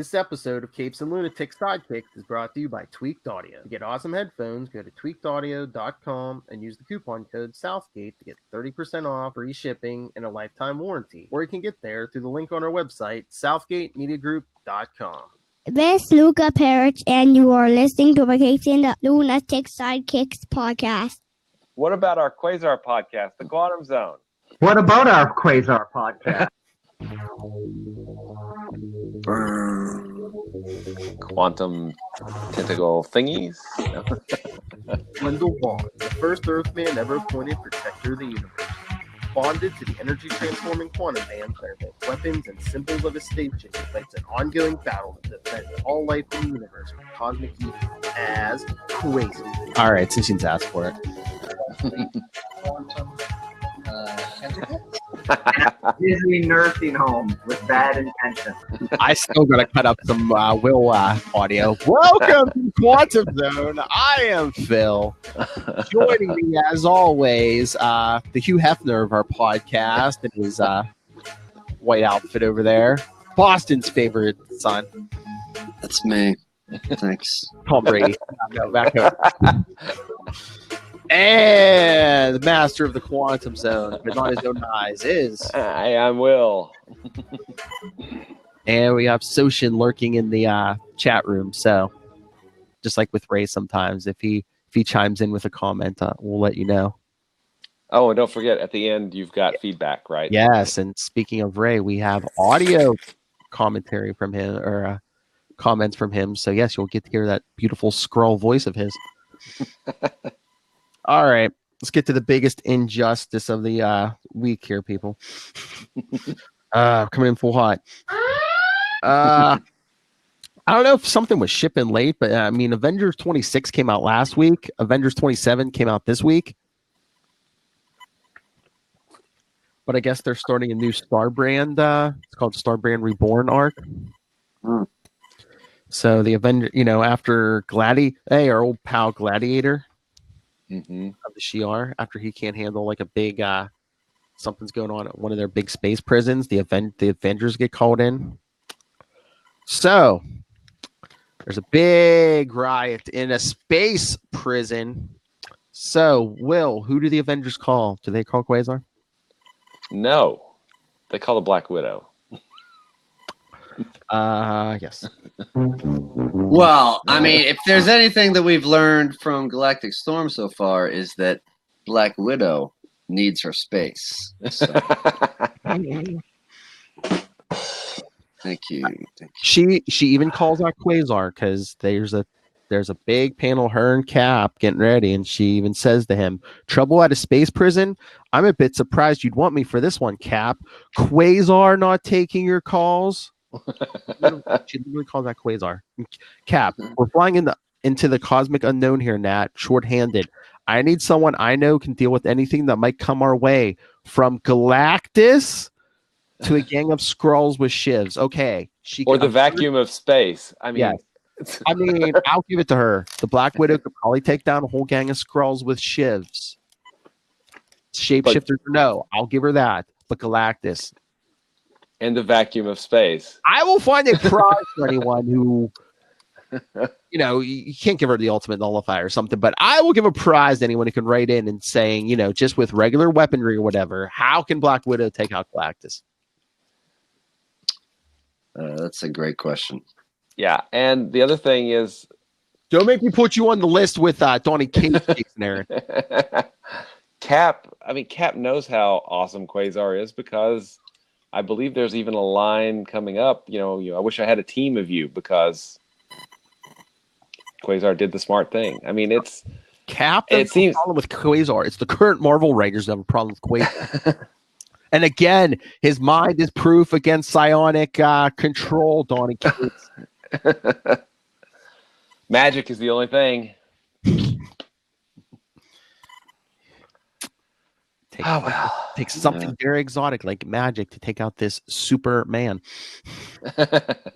This episode of Capes and Lunatics Sidekicks is brought to you by Tweaked Audio. To get awesome headphones, go to tweakedaudio.com and use the coupon code Southgate to get 30% off, free shipping, and a lifetime warranty. Or you can get there through the link on our website, southgatemediagroup.com. This is Luca Parrish, and you are listening to the Capes and the Lunatics Sidekicks Podcast. What about our Quasar podcast, The Quantum Zone? What about our Quasar podcast? Quantum tentacle thingies? Wendell Vaughn, the first Earthman ever appointed protector of the universe. Bonded to the energy-transforming quantum bands that are both weapons and symbols of his station, he fights an ongoing battle to defend all life in the universe from cosmic evil as Quasar. All right, since you've asked for it. Disney nursing home with bad intentions. I still got to cut up some Will audio. Welcome to Quantum Zone. I am Phil. Joining me, as always, the Hugh Hefner of our podcast and his white outfit over there. Boston's favorite son. That's me. Thanks. Tom Brady. No, back home. And the master of the Quantum Zone, but not his own eyes, is... Hi, I'm Will. And we have Soshin lurking in the chat room. So, just like with Ray, sometimes if he chimes in with a comment, we'll let you know. Oh, and don't forget, at the end, you've got feedback, right? Yes, and speaking of Ray, we have audio commentary from him, or comments from him. So, yes, you'll get to hear that beautiful scroll voice of his. All right, let's get to the biggest injustice of the week here, people. Coming in full hot. I don't know if something was shipping late, but I mean, Avengers 26 came out last week. Avengers 27 came out this week. But I guess they're starting a new Star Brand. It's called Star Brand Reborn arc. So the Avenger, after our old pal Gladiator. Mm-hmm. Of the Shi'ar, after he can't handle like a big something's going on at one of their big space prisons, the Avengers get called in. So there's a big riot in a space prison. So, Will, who do the Avengers call? Do they call Quasar? No, they call the Black Widow. Yes. Well, I mean, if there's anything that we've learned from Galactic Storm so far is that Black Widow needs her space. So. Thank you. She even calls out Quasar because there's a big panel, her and Cap getting ready, and she even says to him, "Trouble at a space prison? I'm a bit surprised you'd want me for this one, Cap. Quasar not taking your calls." She literally calls that Quasar. Cap, we're flying into the cosmic unknown here, Nat. Short-handed. I need someone I know can deal with anything that might come our way, from Galactus to a gang of Skrulls with shivs. Okay, or the vacuum of space. I mean, yes. I'll give it to her. The Black Widow could probably take down a whole gang of Skrulls with shivs. Shapeshifters, no, I'll give her that. But Galactus. And the vacuum of space. I will find a prize for anyone who, you can't give her the ultimate nullifier or something, but I will give a prize to anyone who can write in and saying, just with regular weaponry or whatever, how can Black Widow take out Galactus? That's a great question. Yeah, and the other thing is... Don't make me put you on the list with Donnie King, Jason Aaron. Cap knows how awesome Quasar is because... I believe there's even a line coming up. I wish I had a team of you because Quasar did the smart thing. I mean, it's Cap. It seems problem with Quasar. It's the current Marvel writers that have a problem with Quasar. And again, his mind is proof against psionic control. Donnie Cates. Magic is the only thing. Take something very exotic like magic to take out this Superman. That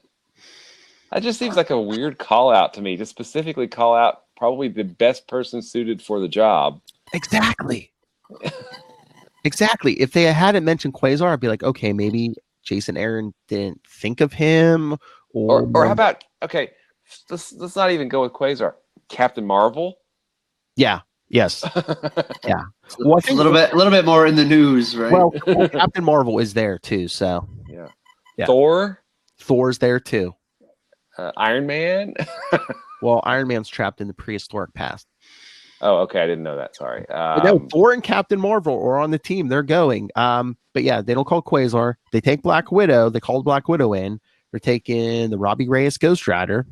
just seems like a weird call out to me, to specifically call out probably the best person suited for the job. Exactly. If they hadn't mentioned Quasar, I'd be like, okay, maybe Jason Aaron didn't think of him, Or how about let's not even go with Quasar. Captain Marvel. Yeah. Yes. Yeah. Well, I think a little bit more in the news, right? Well, Captain Marvel is there too. So yeah. Thor's there too. Iron Man. Well, Iron Man's trapped in the prehistoric past. Oh, okay. I didn't know that. Sorry. No, Thor and Captain Marvel are on the team. They're going. But yeah, they don't call Quasar. They take Black Widow. They called Black Widow in. They're taking the Robbie Reyes Ghost Rider.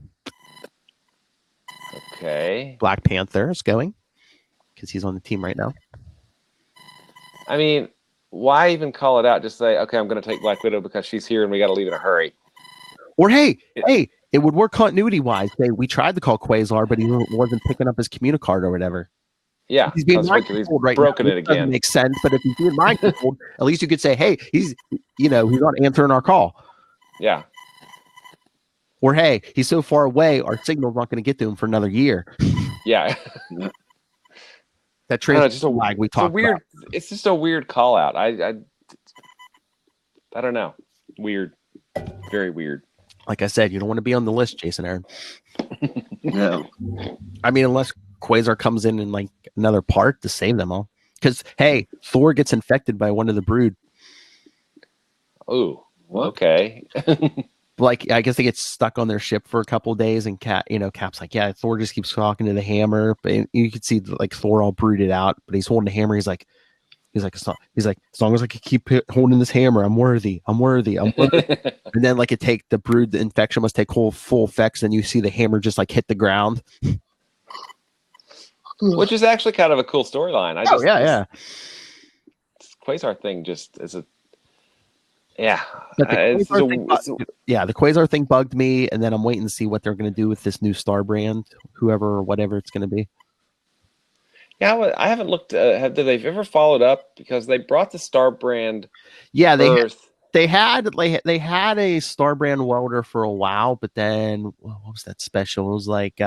Okay. Black Panther is going because he's on the team right now. I mean, why even call it out? Just say, okay, I'm going to take Black Widow because she's here and we got to leave in a hurry. Or hey, it would work continuity wise. Say we tried to call Quasar, but he wasn't picking up his communicard or whatever. Yeah, he's being mind-controlled right broken now. It again. Makes sense, but if he's being mind-controlled, at least you could say, hey, he's not answering our call. Yeah. Or hey, he's so far away, our signal's not going to get to him for another year. Yeah. That trace flag we talked about. It's just a weird call out. I don't know. Weird. Very weird. Like I said, you don't want to be on the list, Jason Aaron. No. I mean, unless Quasar comes in like another part to save them all. Because, hey, Thor gets infected by one of the Brood. Oh, okay. Like, I guess they get stuck on their ship for a couple of days, and Cap's like, yeah, Thor just keeps talking to the hammer. But you can see like Thor all brooded out, but he's holding the hammer. He's like, as long as I can keep holding this hammer, I'm worthy. And then like the Brood, the infection must take full effects, and you see the hammer just like hit the ground. Which is actually kind of a cool storyline. Yeah. This Quasar thing just is a the Quasar thing bugged me, and then I'm waiting to see what they're going to do with this new Star brand, whoever or whatever it's going to be. Yeah, I haven't looked. Have they ever followed up? Because they brought the Star brand. Yeah, they had a Star brand welder for a while, but then what was that special? It was like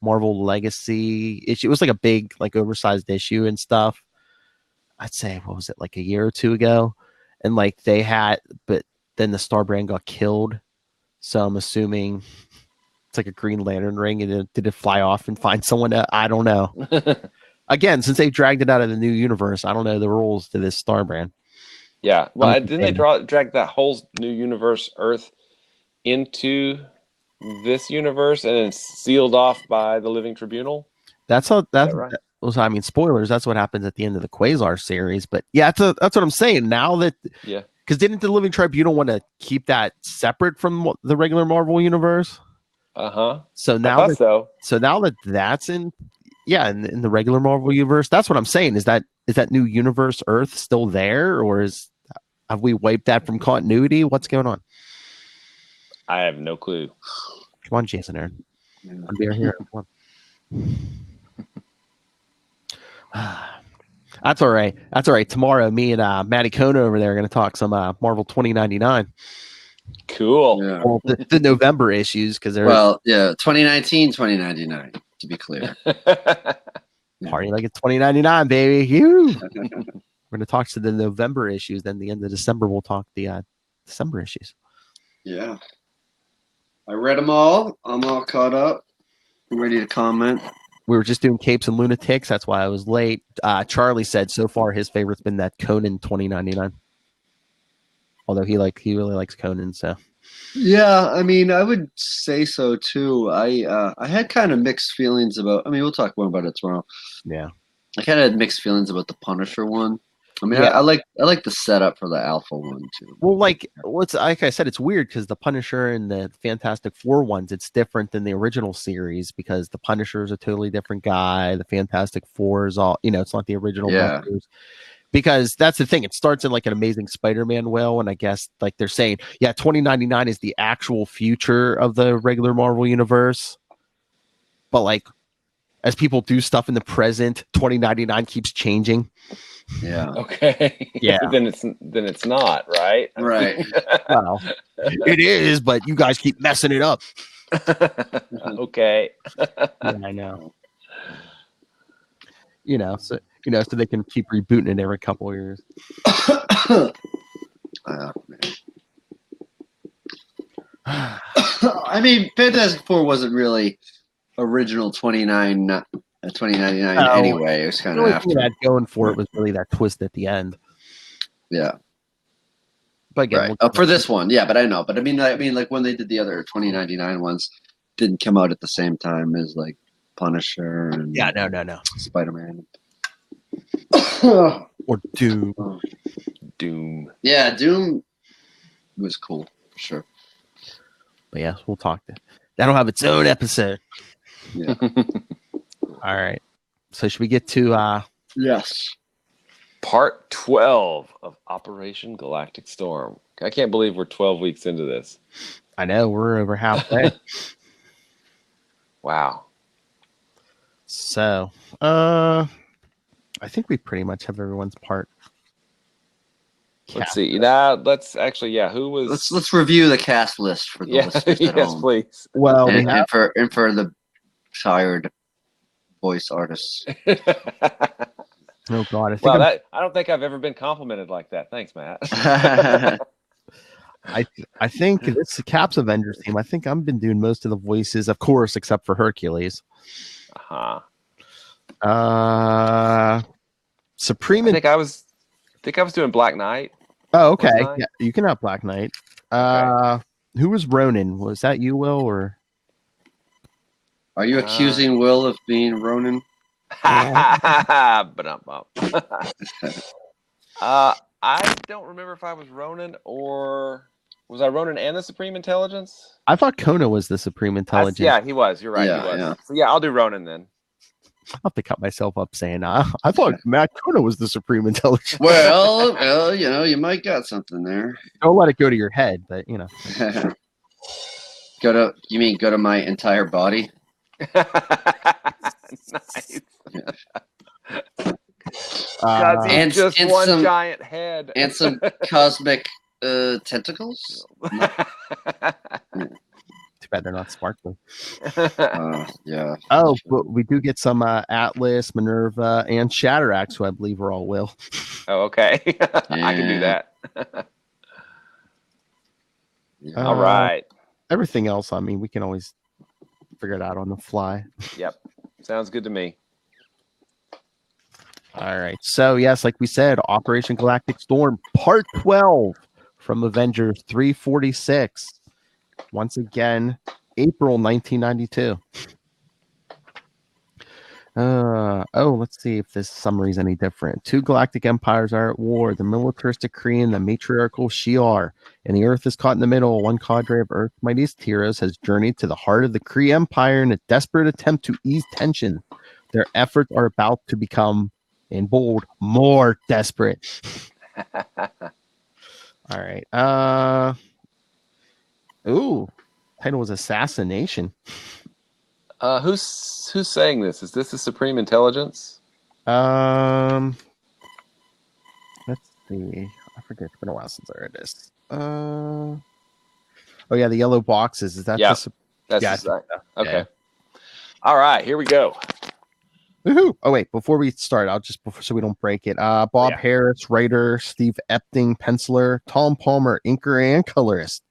Marvel Legacy issue. It was like a big, like oversized issue and stuff. I'd say what was it, like a year or two ago? And like they had, but then the Star brand got killed. So I'm assuming it's like a Green Lantern ring, and did it fly off and find someone? I don't know. Again, since they dragged it out of the new universe, I don't know the rules to this Star brand. Yeah, well, didn't they drag that whole new universe Earth into this universe and then sealed off by the Living Tribunal? That's right. I mean, spoilers. That's what happens at the end of the Quasar series. But yeah, that's what I'm saying. Now that because didn't the Living Tribunal want to keep that separate from the regular Marvel universe? So now that that's in. Yeah, in the regular Marvel universe, that's what I'm saying. Is that new universe Earth still there, or have we wiped that from continuity? What's going on? I have no clue. Come on, Jason Aaron. I'll be here. Come on. That's all right. Tomorrow, me and Matty Kona over there are going to talk some Marvel 2099. Cool. Yeah. Well, the November issues, because they're 2019, 2099. To be clear. Party like it's 2099, baby. We're going to talk to the November issues. Then the end of December, we'll talk the December issues. Yeah. I read them all. I'm all caught up. I'm ready to comment. We were just doing Capes and Lunatics. That's why I was late. Charlie said so far his favorite's been that Conan 2099. Although he really likes Conan, so. Yeah, I mean, I would say so too. I had kind of mixed feelings about. I mean, we'll talk more about it tomorrow. Yeah, I kind of had mixed feelings about the Punisher one. I mean, I like the setup for the Alpha one too. Well, like I said, it's weird because the Punisher and the Fantastic Four ones, it's different than the original series because the Punisher is a totally different guy. The Fantastic Four is all it's not the original. Yeah. Monsters. Because that's the thing. It starts in like an Amazing Spider-Man will, and I guess like they're saying, 2099 is the actual future of the regular Marvel universe. But like, as people do stuff in the present, 2099 keeps changing. Yeah. Okay. Yeah. then it's not, right? Right. Well, it is, but you guys keep messing it up. Okay. Yeah, I know. So they can keep rebooting it every couple of years. I mean, Fantastic Four wasn't really original 2099 No. anyway. It was The kind of only thing after. that going for it was really that twist at the end. Yeah. But again, Right. For this one, yeah, but I know. But I mean, like when they did the other 2099 ones, didn't come out at the same time as like Punisher and no. Spider-Man. Or Doom. Doom. Yeah, Doom was cool for sure. But yeah, we'll talk. That'll have its own episode. Yeah. All right. So should we get to Yes. Part 12 of Operation Galactic Storm. I can't believe we're 12 weeks into this. I know we're over halfway. Wow. So I think we pretty much have everyone's part. Let's see. Now, let's actually, who was? Let's review the cast list for the listeners at yes, home. please. Well, we And have, for the tired voice artists. oh god, I think Well, I don't think I've ever been complimented like that. Thanks, Matt. I think this is Cap's Avengers team. I think I've been doing most of the voices, of course, except for Hercules. Uh-huh. Supreme. I think I was doing Black Knight. Oh, okay. Wasn't I? Yeah, you can have Black Knight. Okay. Who was Ronan? Was that you, Will, or? Are you accusing Will of being Ronan? Ba-dum-bum. I don't remember if I was Ronan or was I Ronan and the Supreme Intelligence? I thought Kona was the Supreme Intelligence. Yeah, he was. You're right. Yeah, he was. yeah. So I'll do Ronan then. I'll have to cut myself up saying I thought Matt Kona was the Supreme Intelligence. Well, you might got something there. Don't let it go to your head, but Go to my entire body? Nice. And- just and one some- giant head And some cosmic tentacles? too bad they're not sparkling. Yeah. Oh, but we do get some Atlas, Minerva, and Shatterax, who I believe are all Will. Oh, okay. I can do that. All right. Everything else, I mean, we can always figure it out on the fly. Yep. Sounds good to me. All right. So, yes, like we said, Operation Galactic Storm, Part 12 from Avengers 346. Once again, April 1992. Let's see if this summary is any different. Two galactic empires are at war. The militaristic Kree and the matriarchal Shi'ar. And the Earth is caught in the middle. One cadre of Earth's mightiest heroes has journeyed to the heart of the Kree Empire in a desperate attempt to ease tension. Their efforts are about to become, in bold, more desperate. All right. Title was Assassination. Who's saying this? Is this the Supreme Intelligence? Let's see. I forget. It's been a while since I read this. The yellow boxes. Is that That's Yeah, I think right. so. Okay. Yeah. All right, here we go. Woohoo! Oh wait, before we start, so we don't break it. Bob Harris, writer, Steve Epting, penciler, Tom Palmer, inker and colorist,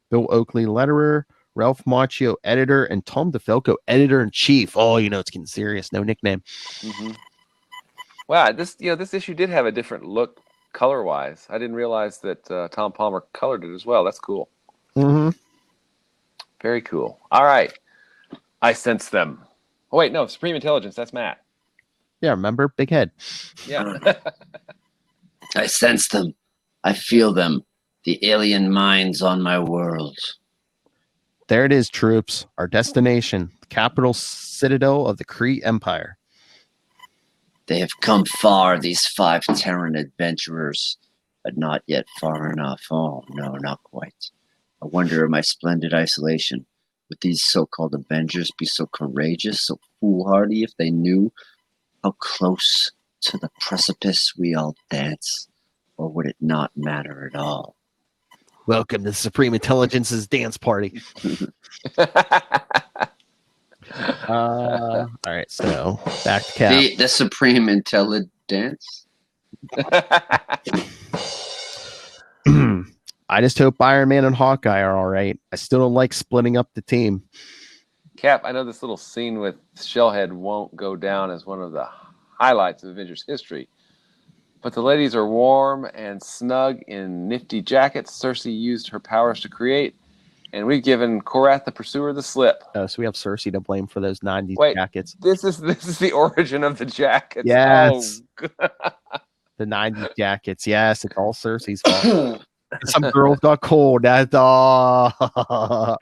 Bill Oakley, letterer, Ralph Macchio, editor, and Tom DeFalco, editor in chief. Oh, it's getting serious. No nickname. Mm-hmm. Wow, this issue did have a different look color wise. I didn't realize that Tom Palmer colored it as well. That's cool. Mm-hmm. Very cool. All right, I sense them. Oh wait, no, Supreme Intelligence. That's Matt. Yeah, remember, big head. Yeah. I sense them. I feel them. The alien minds on my world. There it is, troops. Our destination, the capital citadel of the Kree Empire. They have come far, these 5 Terran adventurers, but not yet far enough. Oh, no, not quite. I wonder in my splendid isolation, would these so-called Avengers be so courageous, so foolhardy if they knew how close to the precipice we all dance? Or would it not matter at all? Welcome to the Supreme Intelligence's dance party. All right, so back to Cap. The Supreme Intelligence? I just hope Iron Man and Hawkeye are all right. I still don't like splitting up the team. Cap, I know this little scene with Shellhead won't go down as one of the highlights of Avengers history, but the ladies are warm and snug in nifty jackets Cersei used her powers to create, and we've given Korath the Pursuer the slip. So we have Cersei to blame for those 90s Wait, jackets. This is the origin of the jackets. Yes. Oh, The 90s jackets. Yes, it's all Cersei's fault. Some girls got cold. That's all. wow,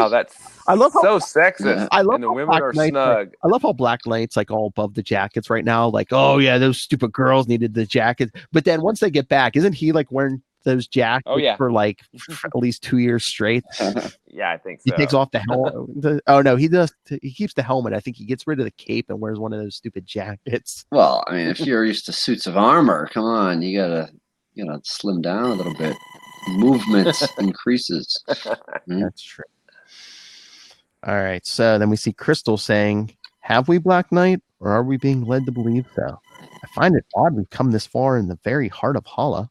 that's I love how- so sexist. I love and the how women Black are Knight's snug. I love how Black Knight's like all above the jackets right now. Like, oh yeah, those stupid girls needed the jackets. But then once they get back, isn't he like wearing those jackets for like at least 2 years straight? Yeah, I think so. He takes off the helmet. Oh no, he does. He keeps the helmet. I think he gets rid of the cape and wears one of those stupid jackets. Well, I mean, if you're used to suits of armor, come on, you gotta slim down a little bit. Movement increases. That's true. All right, so then we see Crystal saying, "Have we Black Knight, or are we being led to believe so?" I find it odd we've come this far in the very heart of Hala.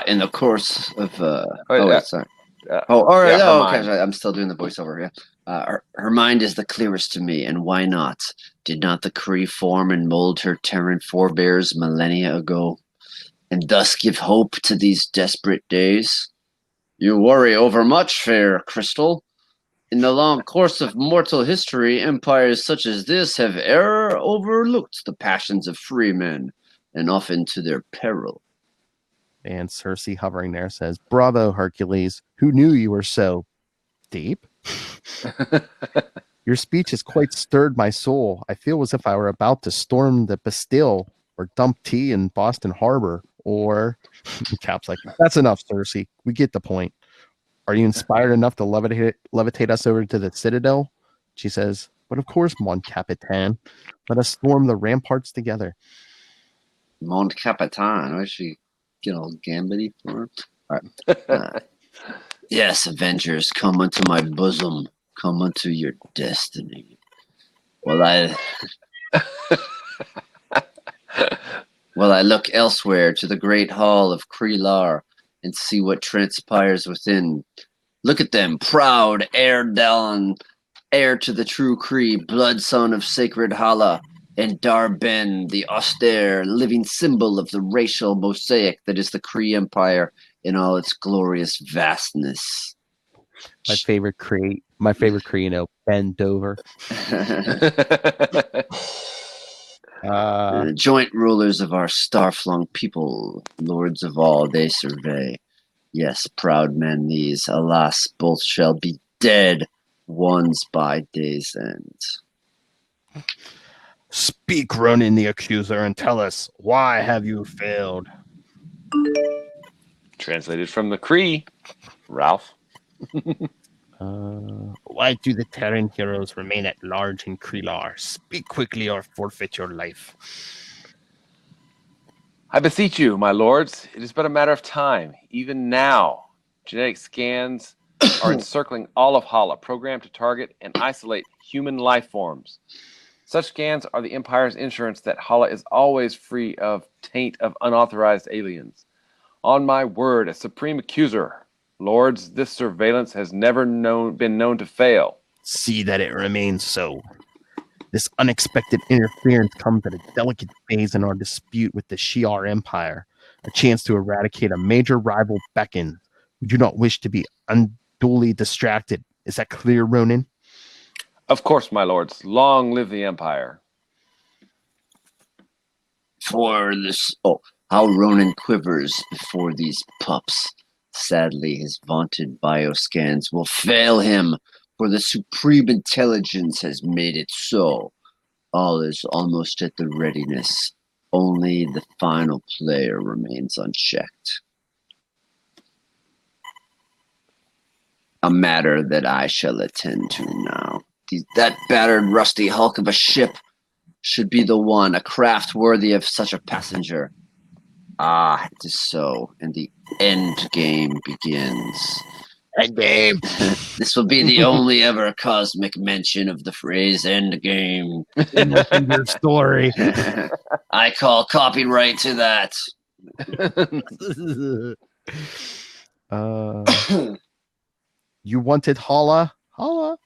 In the course of sorry. Okay. I'm still doing the voiceover. Yeah. Her mind is the clearest to me, and why not? Did not the Kree form and mold her Terran forebears millennia ago, and thus give hope to these desperate days? You worry overmuch, fair Crystal. In the long course of mortal history, empires such as this have e'er overlooked the passions of free men, and often to their peril. And Cersei, hovering there, says, "Bravo, Hercules. Who knew you were so deep? Your speech has quite stirred my soul. I feel as if I were about to storm the Bastille or dump tea in Boston Harbor." Or Cap's like, "That's enough, Cersei. We get the point. Are you inspired enough to levitate us over to the Citadel?" She says, "But of course, Mon Capitan. Let us storm the ramparts together." Mon Capitan. Was she all gambity for her? All right. Yes, Avengers, come unto my bosom. Come unto your destiny. Well, I look elsewhere to the great hall of Krelar and see what transpires within. Look at them, proud heir to the true Kree, blood son of sacred Hala, and Dar-Ben, the austere, living symbol of the racial mosaic that is the Kree Empire in all its glorious vastness. My favorite Kree, Ben Dover. Joint rulers of our star-flung people, lords of all they survey. Yes, proud men these, alas, both shall be dead, ones by day's end. Speak, Ronan the Accuser, and tell us, why have you failed? Translated from the Kree, Ralph. Why do the Terran heroes remain at large in Krelar? Speak quickly or forfeit your life. I beseech you, my lords, it is but a matter of time. Even now, genetic scans are encircling all of Hala, programmed to target and isolate human life forms. Such scans are the Empire's insurance that Hala is always free of taint of unauthorized aliens. On my word, as Supreme Accuser, lords, this surveillance has never been known to fail. See that it remains so. This unexpected interference comes at a delicate phase in our dispute with the Shi'ar Empire. A chance to eradicate a major rival beckons. We do not wish to be unduly distracted. Is that clear, Ronan? Of course, my lords. Long live the Empire. How Ronan quivers before these pups. Sadly, his vaunted bioscans will fail him, for the supreme intelligence has made it so. All is almost at the readiness. Only the final player remains unchecked. A matter that I shall attend to now. That battered, rusty hulk of a ship should be the one, a craft worthy of such a passenger. Ah, it is so, and the end game begins. Endgame. This will be the only ever cosmic mention of the phrase endgame. In your story. I call copyright to that. You wanted Hala? Hala.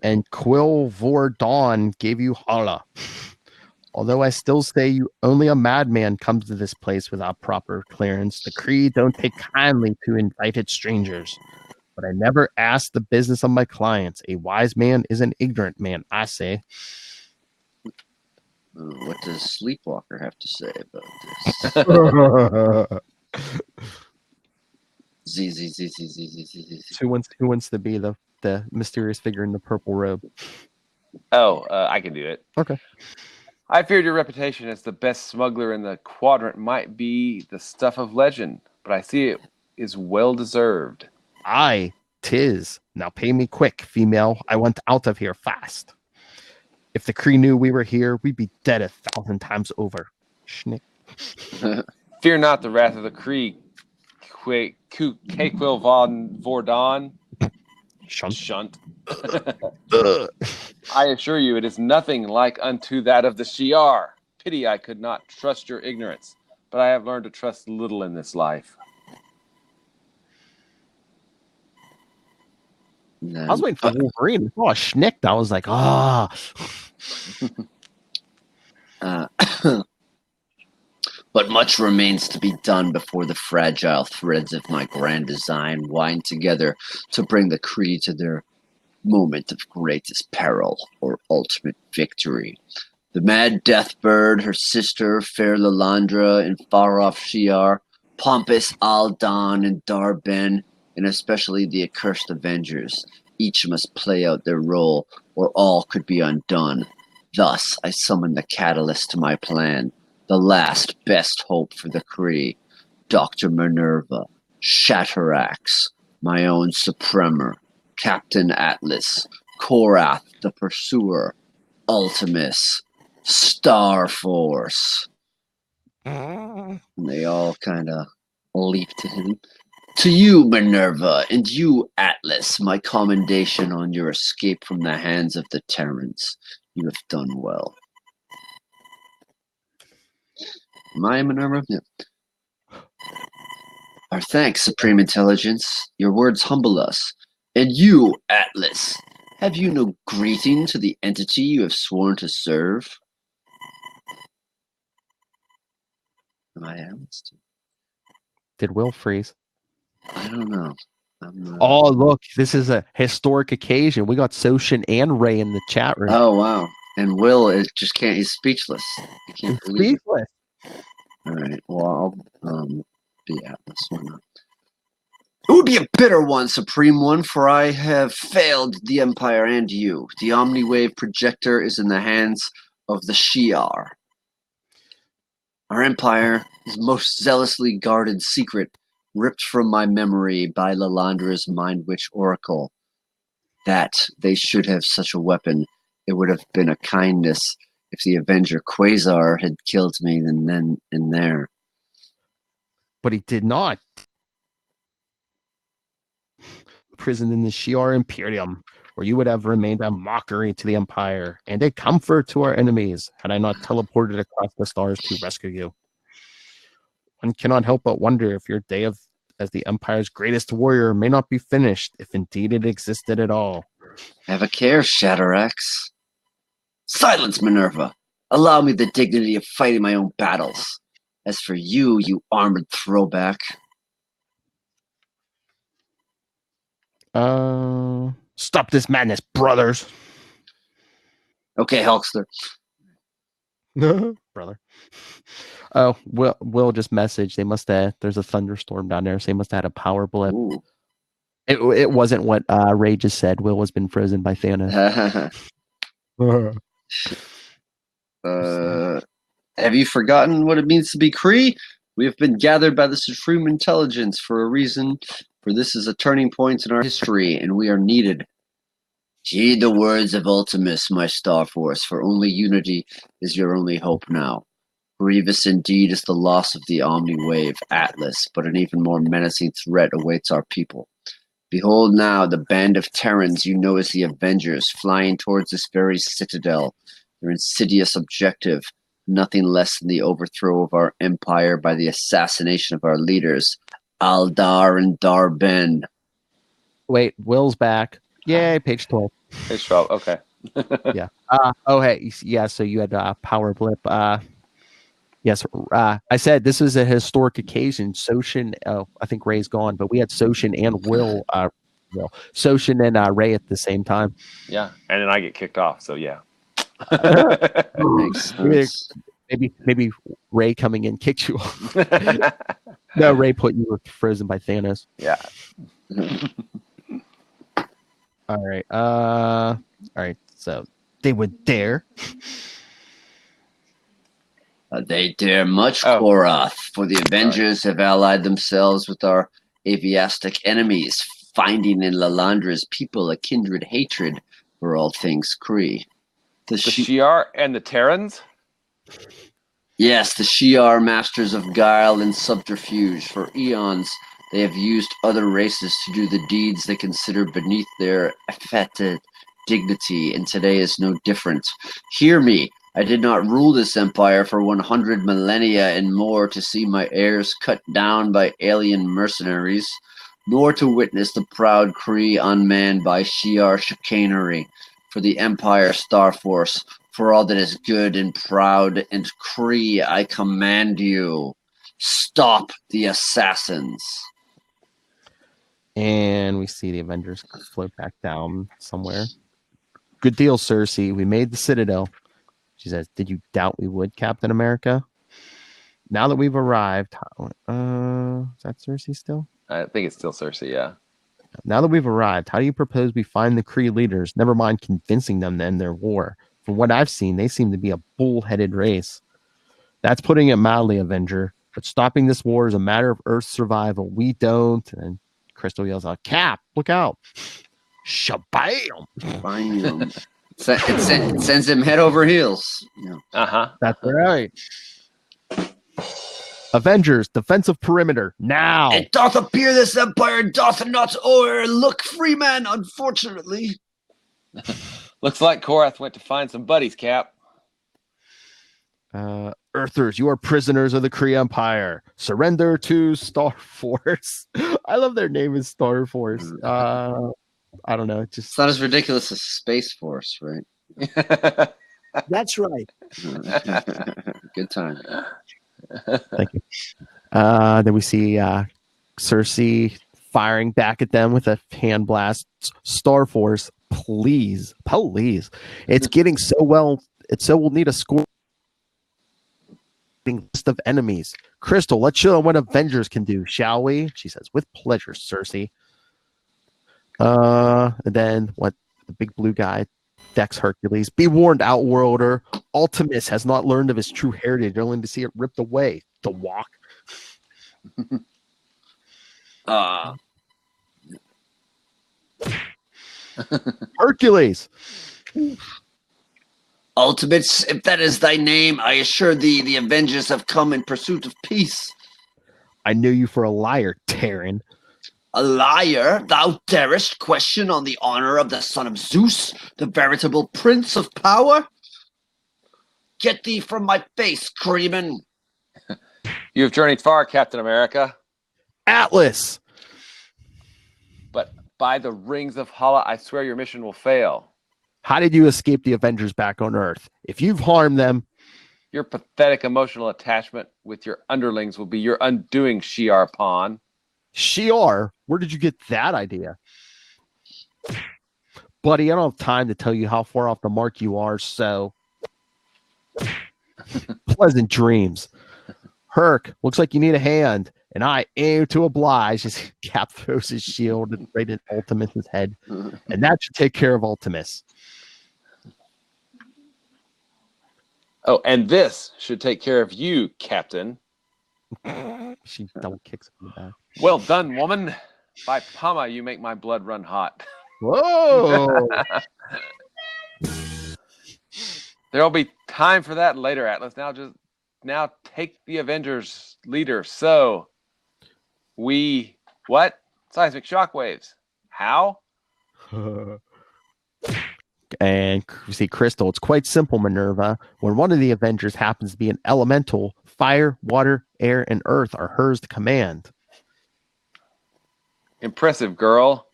And Quill Vor Dawn gave you Hala. Although I still say only a madman comes to this place without proper clearance, the Kree don't take kindly to invited strangers. But I never ask the business of my clients. A wise man is an ignorant man, I say. What does Sleepwalker have to say about this? Z. Who wants to be the mysterious figure in the purple robe? I can do it. Okay. I feared your reputation as the best smuggler in the quadrant might be the stuff of legend, but I see it is well deserved. Aye, 'tis. Now pay me quick, female. I want out of here fast. If the Kree knew we were here, we'd be dead 1,000 times over. Schnick. Fear not the wrath of the Kree, K-Quill Vordon. Shunt. I assure you, it is nothing like unto that of the Shi'ar. Pity I could not trust your ignorance, but I have learned to trust little in this life. I was waiting for Wolverine. Oh, Schnick. I was like, But much remains to be done before the fragile threads of my grand design wind together to bring the Kree to their moment of greatest peril or ultimate victory. The mad Deathbird, her sister, fair Lilandra, and far-off Shi'ar, pompous Aldan and Darben, and especially the accursed Avengers. Each must play out their role, or all could be undone. Thus, I summon the catalyst to my plan. The last best hope for the Kree, Dr. Minerva, Shatterax, my own Supremer, Captain Atlas, Korath the Pursuer, Ultimus, Star Force. And they all kind of leap to him. To you, Minerva, and you, Atlas, my commendation on your escape from the hands of the Terrans. You have done well. Am I Minerva? Yeah. Our thanks, Supreme Intelligence. Your words humble us. And you, Atlas, have you no greeting to the entity you have sworn to serve? Am I Atlas? did Will freeze? I don't know. Oh, look, this is a historic occasion. We got Soshin and Ray in the chat room. Oh, wow. And Will just can't, he's speechless. He can't believe it. Speechless. All right. Well, I'll be Atlas. Why not? It would be a bitter one, Supreme One, for I have failed the Empire and you. The Omniwave projector is in the hands of the Shi'ar. Our Empire is most zealously guarded secret, ripped from my memory by Lilandra's Mind Witch Oracle. That they should have such a weapon, it would have been a kindness if the Avenger Quasar had killed me then and there. But he did not. Imprisoned in the Shi'ar Imperium, where you would have remained a mockery to the Empire and a comfort to our enemies had I not teleported across the stars to rescue you. One cannot help but wonder if your day as the Empire's greatest warrior may not be finished, if indeed it existed at all. Have a care, Shatterax. Silence, Minerva! Allow me the dignity of fighting my own battles. As for you, you armored throwback. Stop this madness, brothers. Okay, Hulkster. Brother. Oh, Will just messaged. They must have. There's a thunderstorm down there, so they must have had a power blip. Ooh. It wasn't what Ray just said. Will has been frozen by Thanos. Have you forgotten what it means to be Kree? We have been gathered by the Supreme Intelligence for a reason, for this is a turning point in our history, and we are needed. Heed the words of Ultimus, my Star Force, for only unity is your only hope now. Grievous indeed is the loss of the Omniwave Atlas, but an even more menacing threat awaits our people. Behold now the band of Terrans you know as the Avengers flying towards this very citadel. Their insidious objective, nothing less than the overthrow of our empire by the assassination of our leaders, Aldar and Darben. Wait, Will's back. Yay, page 12. Page 12. Okay. Yeah. Hey. Yeah, so you had power blip. Yes, I said this is a historic occasion. Soshin, I think Ray's gone, but we had Soshin and Will, Soshin and Ray at the same time. Yeah. And then I get kicked off. So, yeah. Makes sense. Maybe Ray coming in kicked you off. No, Ray put you frozen by Thanos. Yeah. All right. So they would dare. They dare much, Korath, for the Avengers have allied themselves with our aviastic enemies, finding in Lalandra's people a kindred hatred for all things Kree. The Shi'ar and the Terrans? Yes, the Shi'ar, masters of guile and subterfuge. For eons, they have used other races to do the deeds they consider beneath their affected dignity, and today is no different. Hear me. I did not rule this empire for 100 millennia and more to see my heirs cut down by alien mercenaries, nor to witness the proud Kree unmanned by Shi'ar chicanery. For the Empire Star Force, for all that is good and proud and Kree, I command you, stop the assassins. And we see the Avengers float back down somewhere. Good deal, Cersei. We made the Citadel. She says, did you doubt we would, Captain America? Now that we've arrived, is that Cersei still? I think it's still Cersei, yeah. Now that we've arrived, how do you propose we find the Kree leaders? Never mind convincing them to end their war. From what I've seen, they seem to be a bull-headed race. That's putting it mildly, Avenger. But stopping this war is a matter of Earth's survival. We don't. And Crystal yells out, Cap, look out. Shabam! Bam. It sends him head over heels. Yeah. Uh-huh. That's right. Avengers, defensive perimeter, now. It doth appear this empire doth not o'erlook free man, unfortunately. Looks like Korath went to find some buddies, Cap. Earthers, you are prisoners of the Kree Empire. Surrender to Star Force. I love their name is Star Force. I don't know. It's not as ridiculous as Space Force, right? That's right. Good time. Thank you. Then we see Cersei firing back at them with a hand blast. Star Force, please. It's getting so well. We'll need a score list of enemies. Crystal, let's show them what Avengers can do, shall we? She says, with pleasure, Cersei. And then what the big blue guy decks Hercules. Be warned, Outworlder. Ultimus has not learned of his true heritage, only to see it ripped away. The walk. Hercules. Ultimates, if that is thy name, I assure thee the Avengers have come in pursuit of peace. I knew you for a liar, Terran. A liar? Thou darest question on the honor of the son of Zeus, the veritable prince of power? Get thee from my face, Creeman. You have journeyed far, Captain America. Atlas. But by the rings of Hala, I swear your mission will fail. How did you escape the Avengers back on Earth? If you've harmed them... Your pathetic emotional attachment with your underlings will be your undoing, Shi'ar pawn. Shi'ar? Where did you get that idea? Buddy, I don't have time to tell you how far off the mark you are, so... Pleasant dreams. Herc, looks like you need a hand, and I aim to oblige as Cap throws his shield right at Ultimus's head. And that should take care of Ultimus. Oh, and this should take care of you, Captain. She double kicks him in the back. Well done, woman. By Pama, you make my blood run hot. Whoa! There'll be time for that later, Atlas. Now take the Avengers leader. So what? Seismic shockwaves. How? And you see Crystal. It's quite simple, Minerva. When one of the Avengers happens to be an elemental, fire, water, air, and earth are hers to command. Impressive, girl.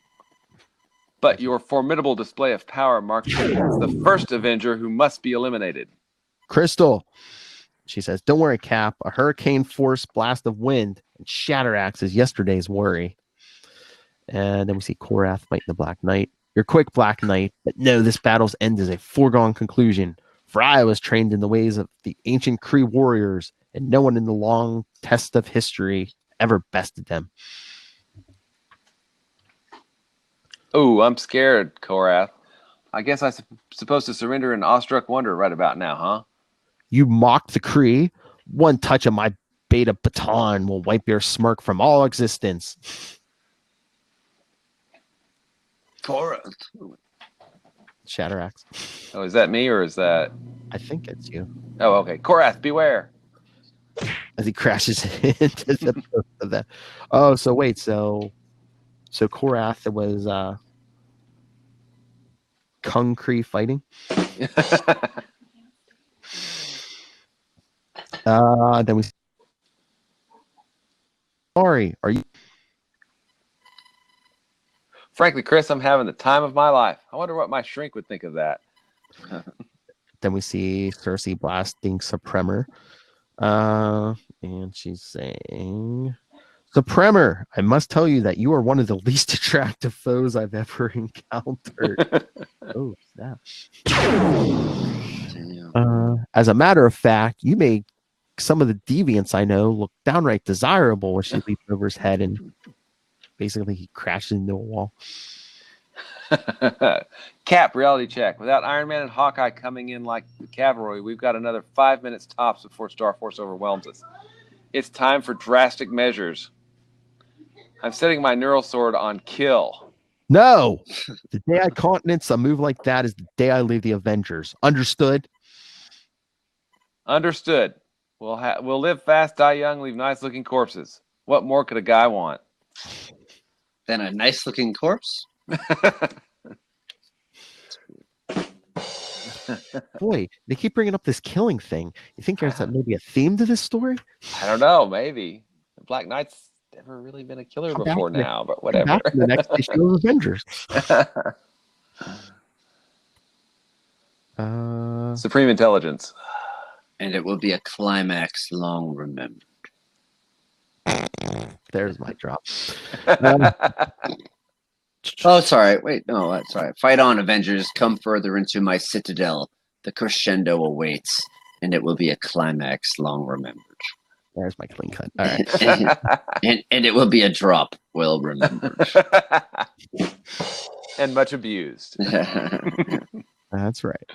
But your formidable display of power marks you as the first Avenger who must be eliminated. Crystal, she says, don't worry, Cap. A hurricane force blast of wind and Shatteraxe is yesterday's worry. And then we see Korath fighting the Black Knight. You're quick, Black Knight, but no, this battle's end is a foregone conclusion. For I was trained in the ways of the ancient Kree warriors, and no one in the long test of history ever bested them. Oh, I'm scared, Korath. I guess I'm supposed to surrender in awestruck wonder right about now, huh? You mocked the Kree. One touch of my beta baton will wipe your smirk from all existence. Korath. Shatteraxe. Oh, is that me or is that... I think it's you. Oh, okay. Korath, beware. As he crashes into the of that. Oh, so wait, so Korath was Kung Kree fighting. Then we. Sorry, are you? Frankly, Chris, I'm having the time of my life. I wonder what my shrink would think of that. Then we see Cersei blasting Supremor. And she's saying, Supremor, I must tell you that you are one of the least attractive foes I've ever encountered. Oh, snap. As a matter of fact, you make some of the deviants I know look downright desirable when she leaps over his head and basically he crashes into a wall. Cap, reality check. Without Iron Man and Hawkeye coming in like the cavalry, we've got another 5 minutes tops before Starforce overwhelms us. It's time for drastic measures. I'm setting my neural sword on kill. No! The day I countenance a move like that is the day I leave the Avengers. Understood? Understood. We'll live fast, die young, leave nice-looking corpses. What more could a guy want? Then a nice-looking corpse? Boy, they keep bringing up this killing thing. You think there's maybe a theme to this story? I don't know, maybe. The Black Knight's never really been a killer before now, but whatever. Back to the next issue of Avengers. Supreme intelligence. And it will be a climax long remembered. There's my drop. Oh, sorry. Wait, no, that's all right. Fight on, Avengers. Come further into my citadel. The crescendo awaits, and it will be a climax long remembered. There's my clean cut. All right. and it will be a drop well remembered. And much abused. That's right.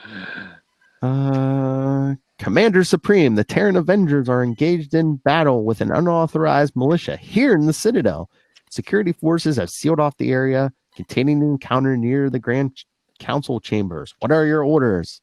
Commander Supreme, the Terran Avengers are engaged in battle with an unauthorized militia here in the Citadel. Security forces have sealed off the area containing the encounter near the Grand Council chambers. What are your orders?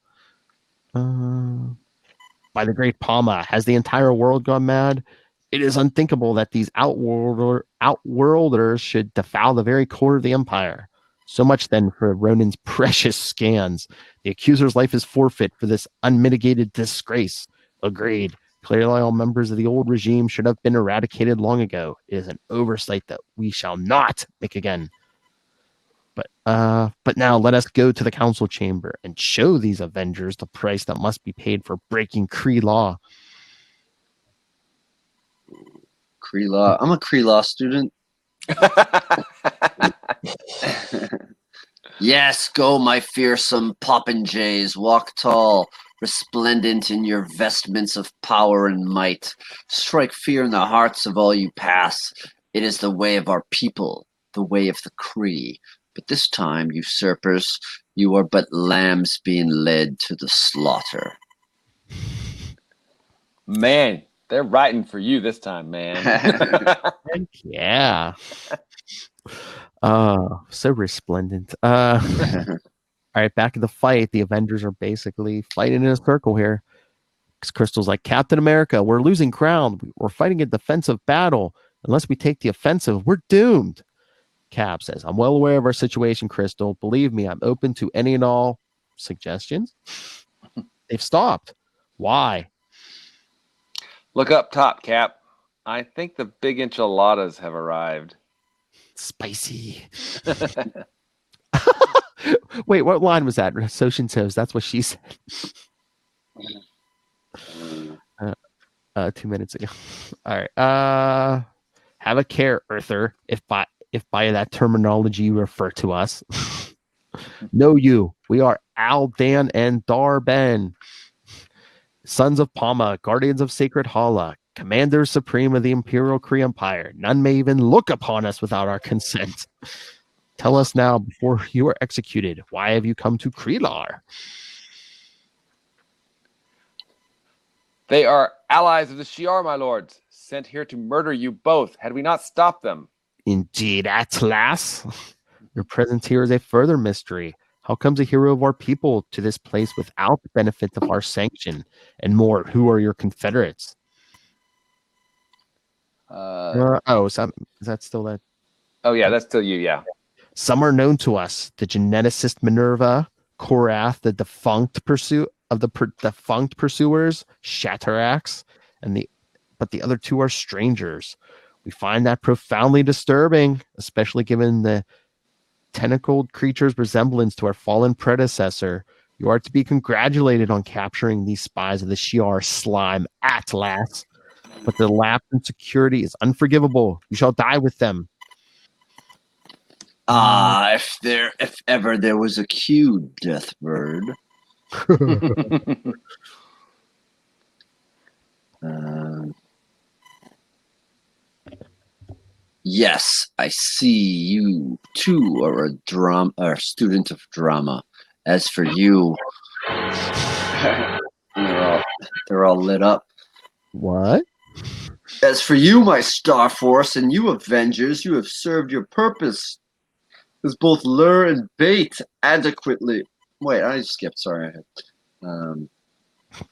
By the Great Palma, has the entire world gone mad? It is unthinkable that these outworlders should defile the very core of the Empire. So much then for Ronan's precious scans. The accuser's life is forfeit for this unmitigated disgrace. Agreed. Clearly all members of the old regime should have been eradicated long ago. It is an oversight that we shall not make again. But now let us go to the council chamber and show these Avengers the price that must be paid for breaking Kree law. Kree law. I'm a Kree law student. Yes, go, my fearsome popinjays. Walk tall, resplendent in your vestments of power and might. Strike fear in the hearts of all you pass. It is the way of our people, the way of the Kree. But this time, usurpers, you are but lambs being led to the slaughter. Man, they're writing for you this time, man. Yeah. So resplendent. All right, back in the fight. The Avengers are basically fighting in a circle here. Crystal's like, Captain America, we're losing ground. We're fighting a defensive battle. Unless we take the offensive, we're doomed. Cap says, I'm well aware of our situation, Crystal. Believe me, I'm open to any and all suggestions. They've stopped. Why? Look up top, Cap. I think the big enchiladas have arrived. Spicy. Wait, what line was that? Soshin says, that's what she said. 2 minutes ago. All right. Have a care, Earther, if by that terminology you refer to us. Know you. We are Aldan and Darben, sons of Pama, guardians of sacred Hala, commanders supreme of the Imperial Kree Empire. None may even look upon us without our consent. Tell us now, before you are executed, why have you come to Kreelar? They are allies of the Shi'ar, my lords, sent here to murder you both, had we not stopped them. Indeed, Atlas. Your presence here is a further mystery. How comes a hero of our people to this place without the benefit of our sanction? And more, who are your confederates? Is that still that? Oh, yeah, that's still you, yeah. Some are known to us. The geneticist Minerva, Korath, the defunct pursuer, Shatterax, but the other two are strangers. We find that profoundly disturbing, especially given the tentacled creature's resemblance to our fallen predecessor. You are to be congratulated on capturing these spies of the Shi'ar slime Atlas, but the lapse in security is unforgivable. You shall die with them. If ever there was a cue, Deathbird. Yes, I see you too are a student of drama. As for you, they're all lit up. What? As for you, my Star Force, and you Avengers, you have served your purpose as both lure and bait adequately. Wait, I skipped. Sorry.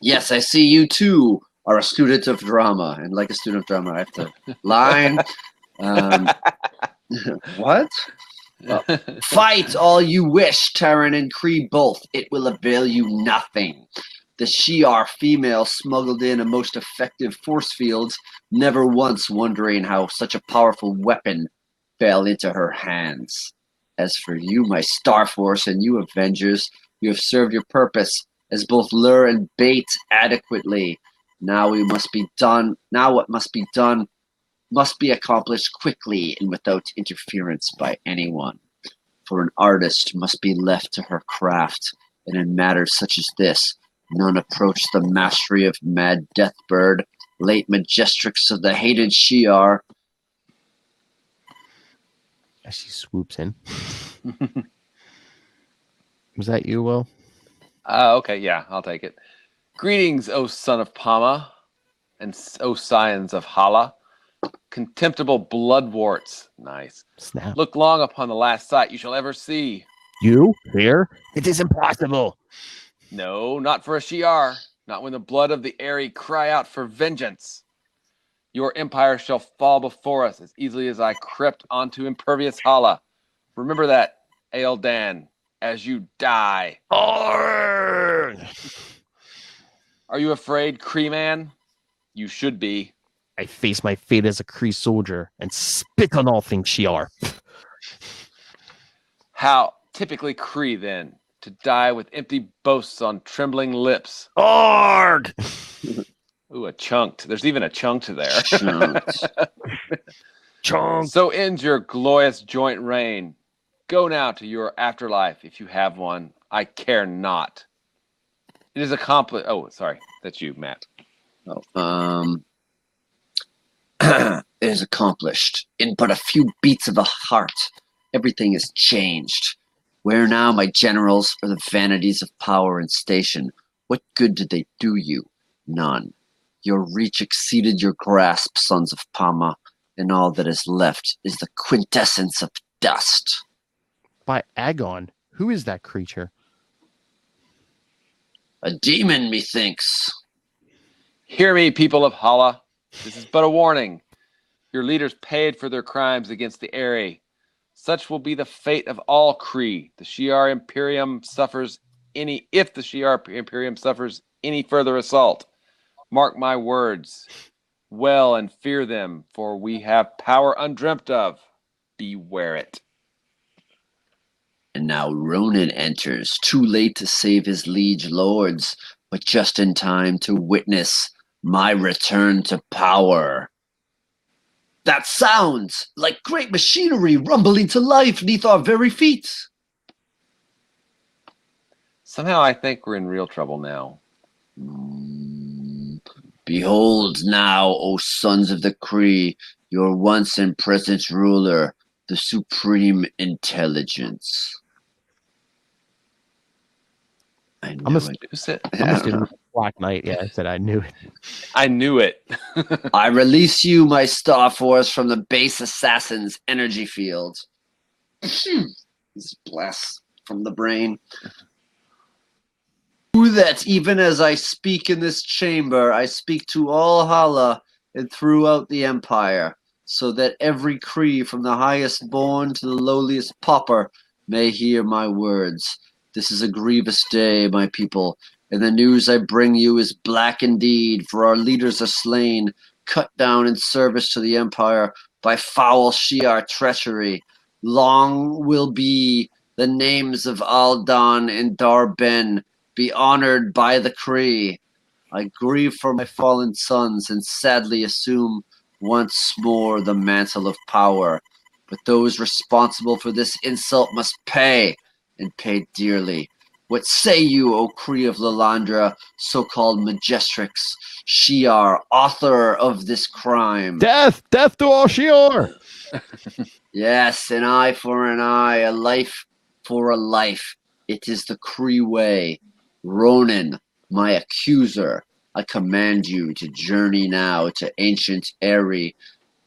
Yes, I see you too are a student of drama, and like a student of drama, I have to line. What? Fight all you wish, Terran and Kree both. It will avail you nothing. The Shi'ar female smuggled in a most effective force fields, never once wondering how such a powerful weapon fell into her hands. As for you, my Star Force, and you Avengers, you have served your purpose as both lure and bait adequately. Now what must be done must be accomplished quickly and without interference by anyone. For an artist must be left to her craft, and in matters such as this, none approach the mastery of Mad Deathbird, late Majestrix of the hated Shi'ar. As she swoops in. Was that you, Will? Okay, yeah, I'll take it. Greetings, O son of Pama, and O scions of Hala. Contemptible bloodworts. Nice. Snap. Look long upon the last sight you shall ever see. You here? It is impossible. No, not for a Shi'ar. Not when the blood of the Aerie cry out for vengeance. Your empire shall fall before us as easily as I crept onto impervious Hala. Remember that, Aeldan, as you die. Arrgh! Are you afraid, Kree man? You should be. I face my fate as a Kree soldier and spit on all things Shi'ar. How typically Kree, then, to die with empty boasts on trembling lips. Arg! Ooh, a chunked. There's even a chunked there. Chunk. So ends your glorious joint reign. Go now to your afterlife, if you have one. I care not. It is accomplished. Oh, sorry. That's you, Matt. It is accomplished. In but a few beats of the heart, everything is changed. Where now, my generals, are the vanities of power and station? What good did they do you? None. Your reach exceeded your grasp, sons of Pama, and all that is left is the quintessence of dust. By Agon, who is that creature? A demon, methinks. Hear me, people of Hala. This is but a warning. Your leaders paid for their crimes against the Aerie. Such will be the fate of all Kree. The Shi'ar Imperium suffers if the Shi'ar Imperium suffers any further assault. Mark my words well and fear them, for we have power undreamt of. Beware it. And now Ronan enters, too late to save his liege lords, but just in time to witness my return to power. That sounds like great machinery rumbling to life neath our very feet. Somehow I think we're in real trouble now. Behold now, O sons of the Kree, your once and present ruler, the supreme intelligence. I knew it. I'm a student of Black Knight. Yeah, I said I knew it. I knew it. I release you, my Star Force, from the base assassin's energy field. This blast from the brain. That even as I speak in this chamber, I speak to all Hala and throughout the Empire, so that every Kree from the highest born to the lowliest pauper may hear my words. This is a grievous day, my people, and the news I bring you is black indeed, for our leaders are slain, cut down in service to the Empire by foul Shi'ar treachery. Long will be the names of Aldan and Dar-Ben be honored by the Kree. I grieve for my fallen sons and sadly assume once more the mantle of power. But those responsible for this insult must pay, and pay dearly. What say you, O Kree of Lalandra, so-called Majestrix, Shi'ar, author of this crime? Death to all Shi'ar. Yes, an eye for an eye, a life for a life. It is the Kree way. Ronan, my accuser, I command you to journey now to ancient Eri,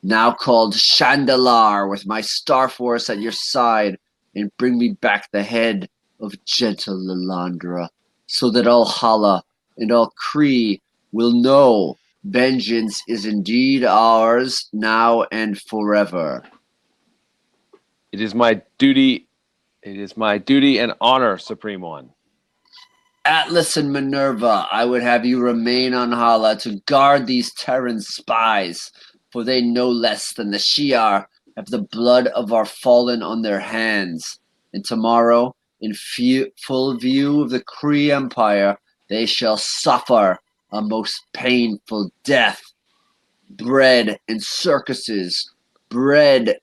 now called Shandalar, with my Star Force at your side, and bring me back the head of gentle Lilandra, so that all Hala and all Kree will know vengeance is indeed ours now and forever. It is my duty and honor, Supreme One. Atlas and Minerva, I would have you remain on Hala to guard these Terran spies, for they no less than the Shi'ar have the blood of our fallen on their hands. And tomorrow, in full view of the Kree Empire, they shall suffer a most painful death. Bread and circuses. The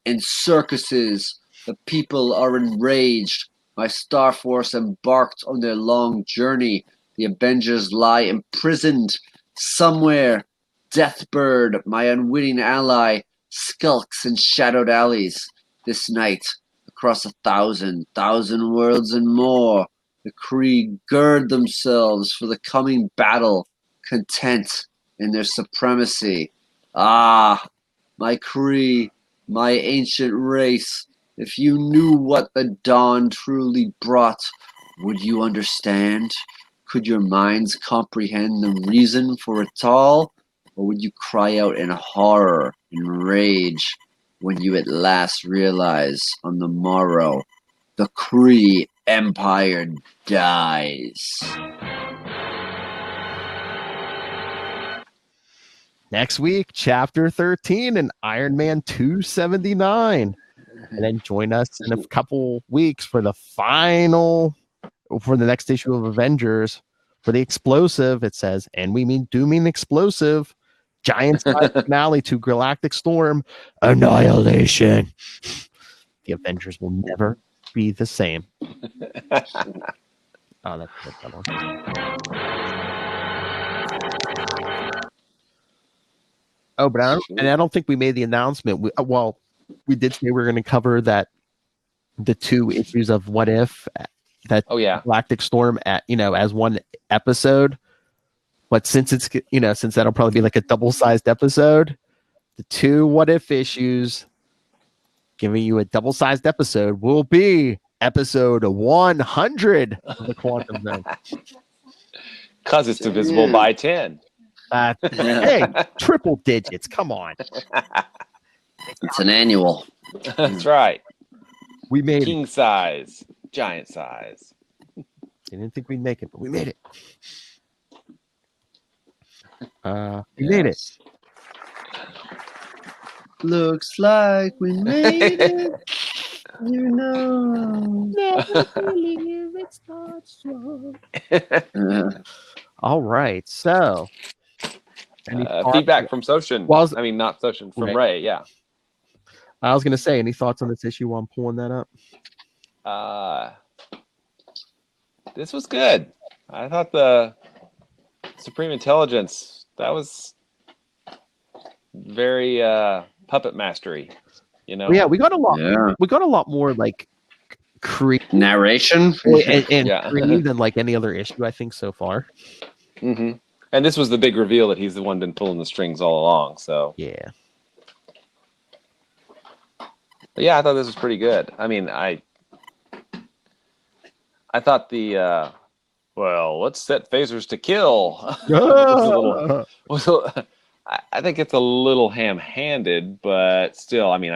people are enraged. My Star Force embarked on their long journey. The Avengers lie imprisoned somewhere. Deathbird, my unwitting ally, skulks in shadowed alleys. This night, across 1,000 worlds and more, the Kree gird themselves for the coming battle, content in their supremacy. Ah, my Kree, my ancient race, if you knew what the dawn truly brought, would you understand? Could your minds comprehend the reason for it all? Or would you cry out in horror and rage when you at last realize on the morrow the Kree Empire dies? Next week, Chapter 13 and Iron Man 279. And then join us in a couple weeks for the next issue of Avengers. For the explosive, it says, and we mean explosive, giant size finale to Galactic Storm, Annihilation. The Avengers will never be the same. That's that one. Oh, but I don't think we made the announcement. We did say we were going to cover the 2 issues of What If, Galactic Storm as one episode. But since that'll probably be like a double-sized episode, the 2 What If issues giving you a double-sized episode will be episode 100 of the Quantum Zone. Because it's divisible by 10. Hey, triple digits. Come on. It's an annual. That's right. We made it. King size, giant size. I didn't think we'd make it, but we made it. We made it. Looks like we made it. You know. All right. So, any thoughts- Feedback from Soshin. Well, I mean, not Soshin, from Okay. Ray. Yeah. I was going to say, any thoughts on this issue while I'm pulling that up? This was good. I thought the Supreme Intelligence, that was very puppet mastery. You know. Well, yeah, we got a lot. Yeah. We got a lot more like creative Narration. and Yeah. creative than like any other issue I think so far. Mm-hmm. And this was the big reveal that he's the one been pulling the strings all along. So Yeah. but yeah, I thought this was pretty good. I mean, I thought the well, let's set phasers to kill was a little, I think it's a little ham-handed, but still, I mean,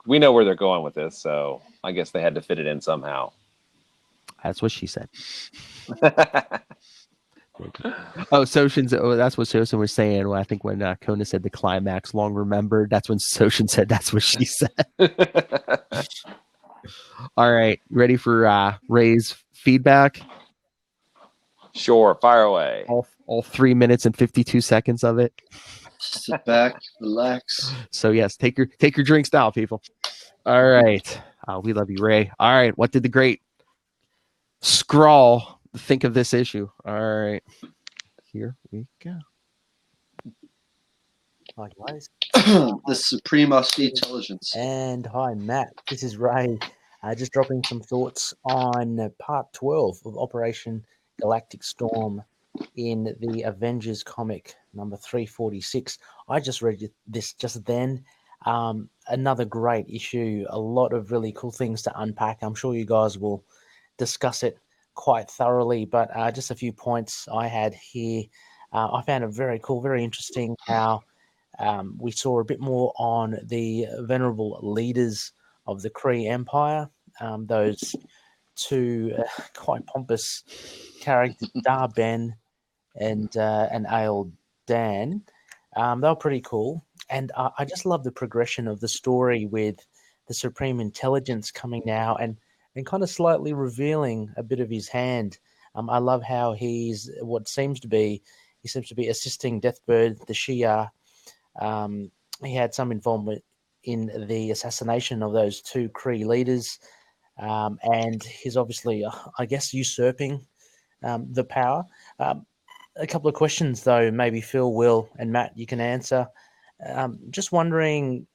we know where they're going with this, so I guess they had to fit it in somehow. That's what she said. Soshin's. Oh, that's what Soshin was saying. Well, I think when Kona said the climax, long remembered. That's when Soshin said. That's what she said. All right, ready for Ray's feedback? Sure, fire away. All 3 minutes and 52 seconds of it. Sit back, relax. So yes, take your drinks down, people. All right, we love you, Ray. All right, what did the great Scrawl think of this issue? All right, here we go. Hi guys, The Supremacy Intelligence. and hi Matt. This is Ray. Just dropping some thoughts on part 12 of Operation Galactic Storm in the Avengers comic number 346. I just read this just then. Another great issue. A lot of really cool things to unpack. I'm sure you guys will discuss it quite thoroughly, but just a few points I had here. I found it very cool, very interesting how we saw a bit more on the venerable leaders of the Kree Empire, those two quite pompous characters, Dar-Ben and Ale Dan. They were pretty cool. And I just love the progression of the story with the Supreme Intelligence coming now and kind of slightly revealing a bit of his hand. I love how he's seems to be assisting Deathbird, the Shia. He had some involvement in the assassination of those two Kree leaders. And he's obviously, I guess, usurping the power. A couple of questions, though, maybe Phil, Will, and Matt, you can answer. Just wondering,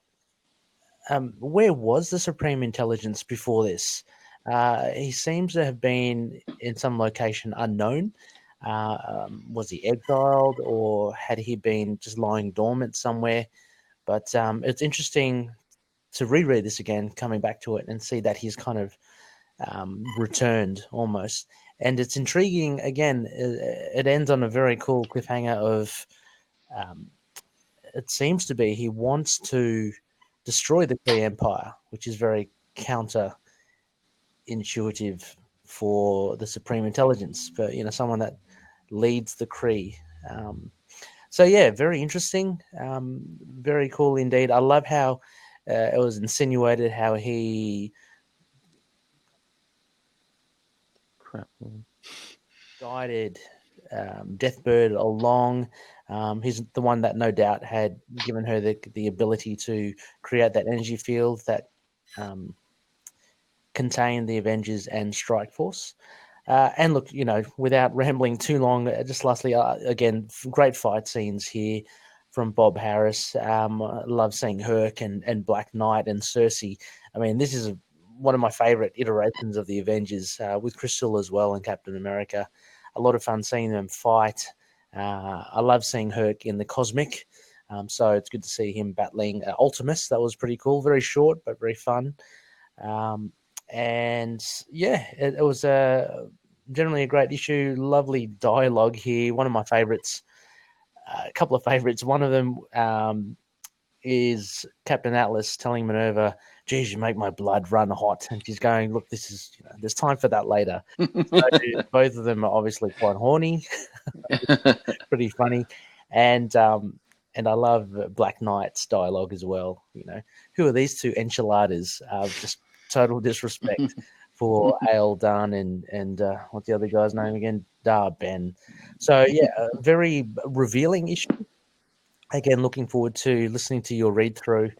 where was the Supreme Intelligence before this? He seems to have been in some location unknown. Was he exiled, or had he been just lying dormant somewhere? But it's interesting to reread this again, coming back to it, and see that he's kind of returned almost. And it's intriguing. Again, it ends on a very cool cliffhanger of it seems to be he wants to destroy the Kree Empire, which is very counter-intuitive for the Supreme Intelligence, for someone that leads the Kree. So yeah, very interesting, very cool indeed. I love how it was insinuated how he guided Deathbird along. He's the one that no doubt had given her the ability to create that energy field that contained the Avengers and Strike Force. And look, without rambling too long, just lastly, again, great fight scenes here from Bob Harris. Love seeing Herc and Black Knight and Cersei. I mean, this is one of my favorite iterations of the Avengers, with Crystal as well and Captain America. A lot of fun seeing them fight. I love seeing Herc in the Cosmic. So it's good to see him battling Ultimus. That was pretty cool. Very short, but very fun. And yeah, it was generally a great issue. Lovely dialogue here. One of my favorites. A couple of favorites. One of them is Captain Atlas telling Minerva, geez, you make my blood run hot. And she's going, look, this is, there's time for that later. So both of them are obviously quite horny, pretty funny. And I love Black Knight's dialogue as well. Who are these two enchiladas? Just total disrespect for Ale Dunn and what's the other guy's name again? Ben. So yeah, a very revealing issue. Again, looking forward to listening to your read through,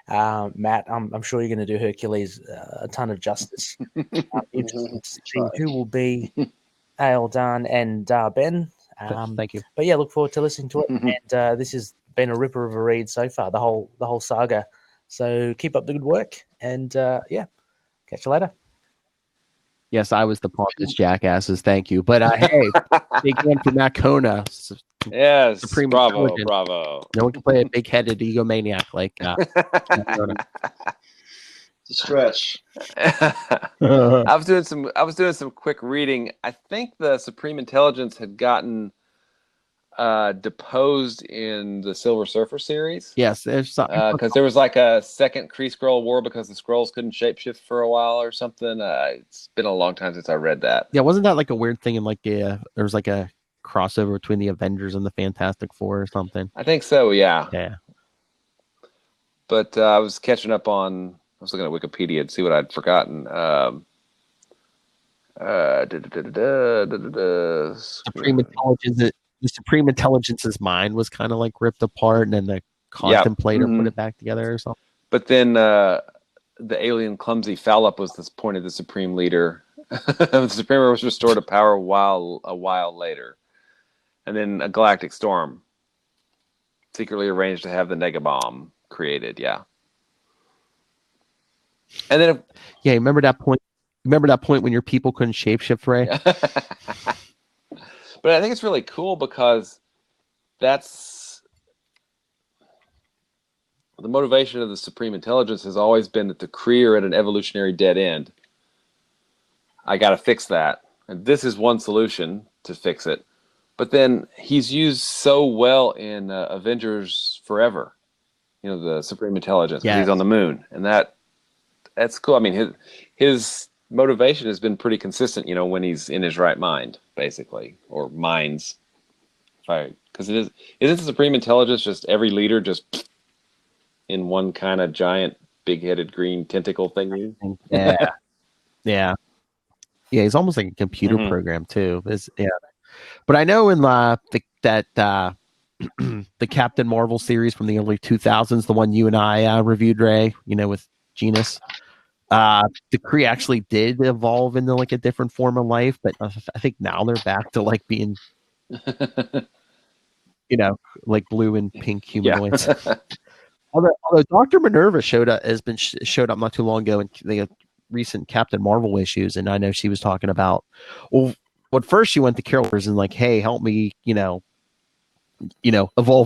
Matt. I'm sure you're going to do Hercules a ton of justice. Interesting to see who will be Ale Dunn and Ben. Thank you. But yeah, look forward to listening to it. And this has been a ripper of a read so far, the whole saga. So keep up the good work, and yeah, catch you later. Yes, I was the pompous jackasses. Thank you. But hey, big one for Matt Kona. Yes, Supreme bravo. No one can play a big-headed egomaniac like Matt Kona. It's a stretch. I was doing some quick reading. I think the Supreme Intelligence had gotten deposed in the Silver Surfer series. Yes, there's because there was like a second Kree Skrull war because the Skrulls couldn't shapeshift for a while or something. It's been a long time since I read that. Yeah, wasn't that like a weird thing in like there was like a crossover between the Avengers and the Fantastic Four or something? I think so. Yeah. Yeah. But I was catching up on. I was looking at Wikipedia to see what I'd forgotten. Supreme Intelligence. The Supreme Intelligence's mind was kind of like ripped apart, and then the Contemplator put it back together or something. But then the alien clumsy Fallop was this point of the Supreme Leader. The Supreme was restored to power a while later. And then a galactic storm secretly arranged to have the Negabomb created. Yeah. And then remember that point? Remember that point when your people couldn't shapeshift, Ray? But I think it's really cool because that's the motivation of the Supreme Intelligence has always been that the Kree are at an evolutionary dead end. I got to fix that. And this is one solution to fix it. But then he's used so well in Avengers Forever, the Supreme Intelligence. Yes. He's on the moon. And that's cool. I mean, his motivation has been pretty consistent, when he's in his right mind, basically, or minds. Because isn't the Supreme Intelligence just every leader just in one kind of giant, big-headed green tentacle thingy? Yeah. He's almost like a computer program too. But I know in the Captain Marvel series from the early 2000s, the one you and I reviewed, Ray, with Genus. The Kree actually did evolve into like a different form of life, but I think now they're back to like being, like blue and pink humanoids. Yeah. although Dr. Minerva showed up not too long ago in the recent Captain Marvel issues, and I know she was talking about. Well, at first she went to Carol and like, "Hey, help me, evolve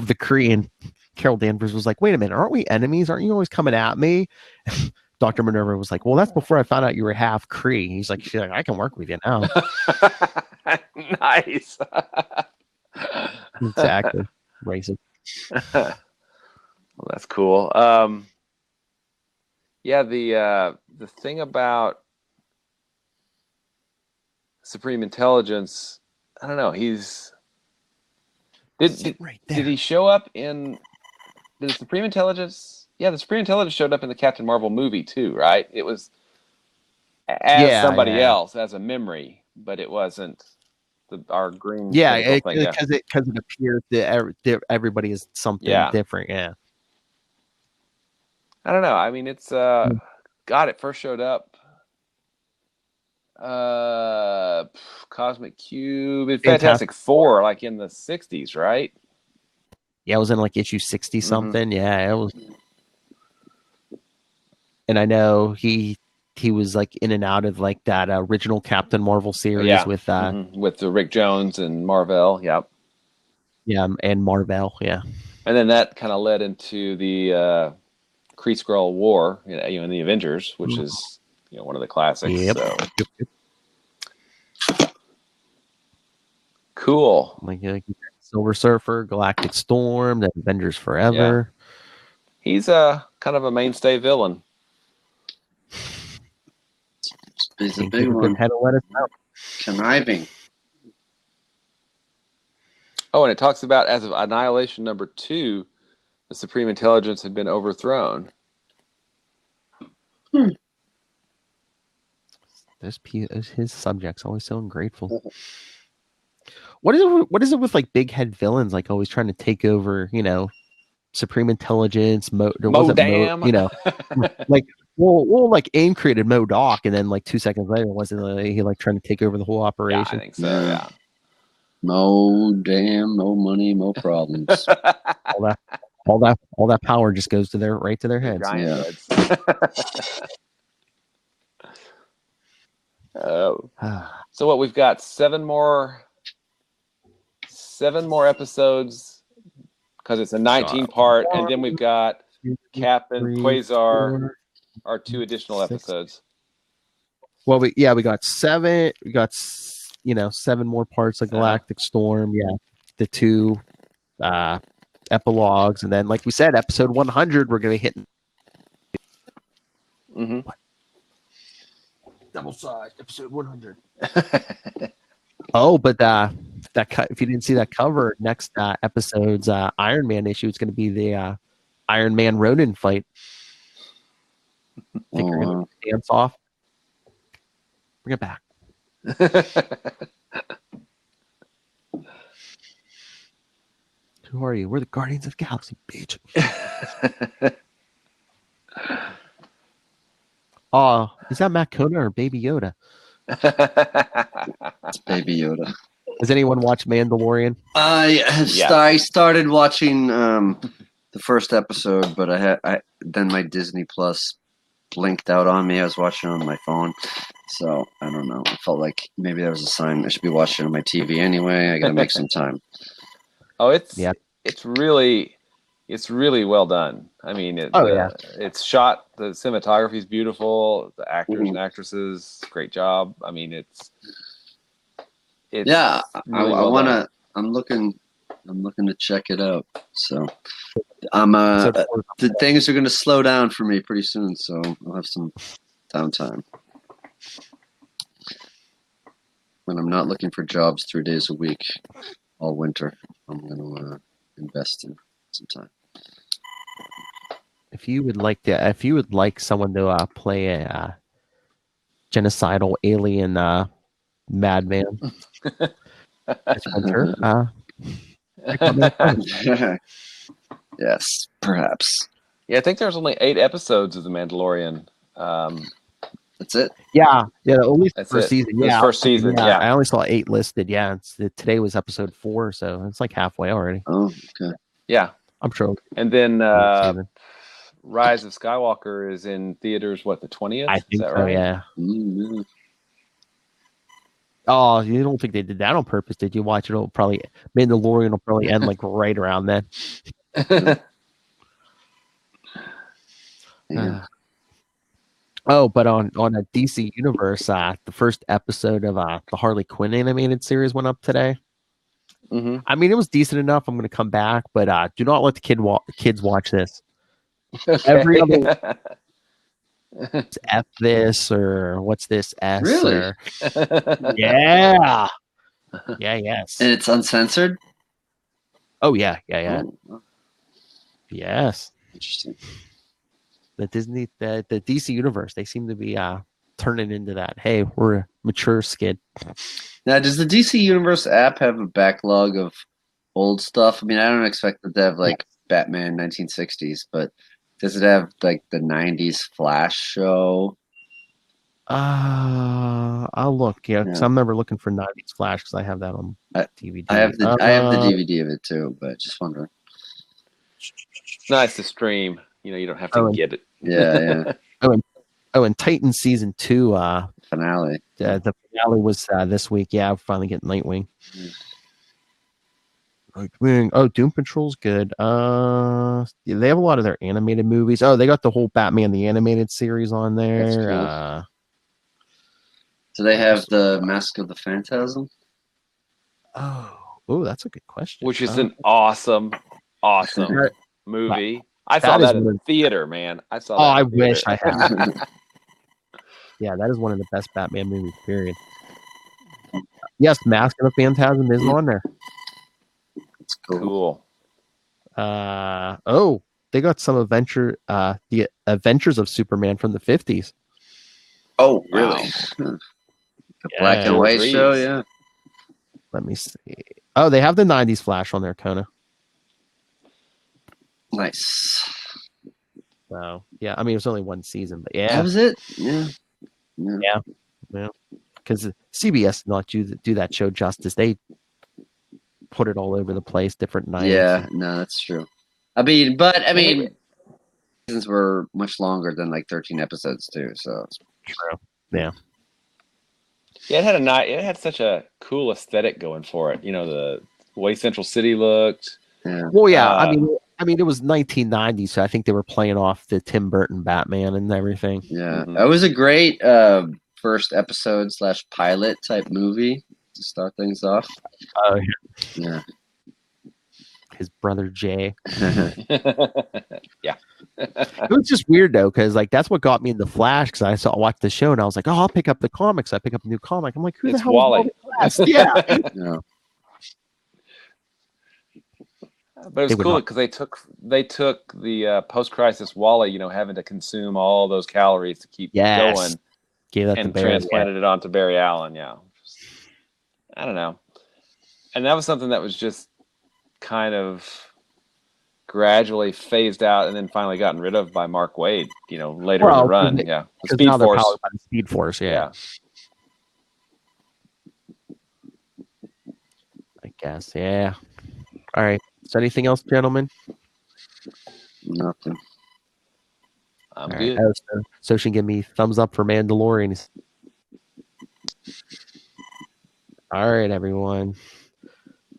the Kree." And Carol Danvers was like, "Wait a minute, aren't we enemies? Aren't you always coming at me?" Dr. Minerva was like, "Well, that's before I found out you were half Kree." She's like, "I can work with you now." Nice. Exactly. Racist. Well, that's cool. Yeah, the thing about Supreme Intelligence, I don't know. Did he show up in the Supreme Intelligence? Yeah, the Supreme Intelligence showed up in the Captain Marvel movie too, right? It was as somebody else, as a memory, but it wasn't our green. Yeah, because it appears that everybody is something different. Yeah. I don't know. I mean, it's it first showed up. Cosmic Cube and Fantastic Four, like in the 60s, right? Yeah, it was in like issue 60 something. Yeah, it was. And I know he was like in and out of like that original Captain Marvel series with the Rick Jones and Marvel. Yep. Yeah, and Marvel. Yeah. And then that kind of led into the Kree Skrull War, in the Avengers, which is one of the classics. Yep. So. Cool. Like Silver Surfer, Galactic Storm, the Avengers Forever. He's a kind of a mainstay villain. He's a Think big we one. had to let us know. Conniving. Oh, and it talks about as of Annihilation number 2, the Supreme Intelligence had been overthrown. His subject's always so ungrateful. What is it with like big head villains like always trying to take over, Supreme Intelligence, Modam. like like AIM created MODOK, and then like 2 seconds later wasn't he like trying to take over the whole Yeah, operation? I think so, yeah. No damn, no money, no problems. all that power just goes right to their heads. Giant Yeah. heads. Oh. So what we've got 7 more episodes because it's a 19 part, and then we've got Cap and Quasar are 2 additional episodes. Well, we got 7. We got 7 more parts of Galactic Storm. Yeah, the 2 epilogues, and then like we said, episode 100 we're gonna hit. Mm-hmm. Double size episode 100. Oh, but if you didn't see that cover, next episode's Iron Man issue is going to be the Iron Man Ronin fight. Think we're going to dance off. Bring it back. Who are you? We're the Guardians of the Galaxy, bitch. Oh, is that Matt Kona or Baby Yoda? It's Baby Yoda. Has anyone watched Mandalorian? I started watching the first episode, but then my Disney Plus blinked out on me. I was watching it on my phone, so I don't know. I felt like maybe there was a sign I should be watching on my TV anyway. I got to make some time. Oh, it's really well done. I mean, it's shot. The cinematography is beautiful. The actors and actresses, great job. I mean, it's really I want to. I'm looking to check it out. So the things are going to slow down for me pretty soon. So I'll have some downtime when I'm not looking for jobs 3 days a week all winter. I'm going to invest in some time. If you would like someone to play a genocidal alien madman, yes, perhaps. Yeah, I think there's only 8 episodes of The Mandalorian. That's it. Yeah, only That's first it. season. This Yeah, first season. Yeah, I only saw 8 listed. Yeah, today was episode 4, so it's like halfway already. Oh, okay. Yeah, I'm sure. And then Rise of Skywalker is in theaters. What, the 20th? I think so. Right? Yeah. Mm-hmm. Oh, you don't think they did that on purpose? Did you watch it? Mandalorian will probably end like right around then. But on a DC Universe, the first episode of the Harley Quinn animated series went up today. Mm-hmm. I mean, it was decent enough. I'm going to come back, but do not let the kids watch this. Okay. Every other F this or what's this S? Really? Or, yeah. Yes. And it's uncensored? Oh yeah. Oh, Yes. interesting. The DC Universe, they seem to be turning into that. Hey, we're a mature skid. Now, does the DC Universe app have a backlog of old stuff? I mean, I don't expect it to have like Batman 1960s, but does it have like the 90s Flash show? I'll look. Yeah, because I remember looking for 90s Flash because I have that on DVD. I have the DVD of it too, but just wondering. It's nice to stream. You don't have to get it. Yeah. And Titan season 2 Finale. the finale was this week. Yeah, we're finally getting Nightwing. Nightwing. Oh, Doom Patrol's good. They have a lot of their animated movies. Oh, they got the whole Batman the Animated series on there. That's cool. Do they have the Mask of the Phantasm? Oh, that's a good question. Which is an awesome movie. I saw That is that in one the of- theater, man. I saw Oh, that. I in the wish I theater. had. Yeah, that is one of the best Batman movies, period. Yes, Mask of the Phantasm is on there. It's cool. Cool. Oh, they got some the Adventures of Superman from the 50s. Oh, really? Wow. A black and George white show, Reeves. yeah. Let me see. Oh, they have the 90s Flash on there, Kona. Nice. So, yeah, I mean, it was only one season, but That yeah. was it? Yeah. Because CBS did not do that show justice. They put it all over the place, different nights. Yeah, no, that's true. I mean, seasons were much longer than like 13 episodes too. So True. Yeah. Yeah, it had such a cool aesthetic going for it. You know, the way Central City looked. yeah, Well, yeah. I mean, it was 1990, so I think they were playing off the Tim Burton Batman and everything. yeah. Mhm. That was a great first episode / pilot type movie to start things off. Oh, Yeah. his brother Jay. Yeah. It was just weird though, because like that's what got me into Flash. Because I watched the show and I was like, oh, I'll pick up the comics. I pick up a new comic. I'm like, who the It's hell Wally. is Wally West? Yeah. Yeah. But it was They would cool not- because they took the post-crisis Wally, you know, having to consume all those calories to keep Yes. going, Gave that to and Barry. transplanted it onto Barry Allen. Yeah, I don't know, and that was something that was just kind of gradually phased out, and then finally gotten rid of by Mark Waid. You know, later in Well, the run. because Yeah, the Because Speed now they're Force. powered by the Speed Force. Yeah. I guess. Yeah. All right. Is there anything else, gentlemen? Nothing. I'm All good. right. So she can give me thumbs up for Mandalorian. All right, everyone.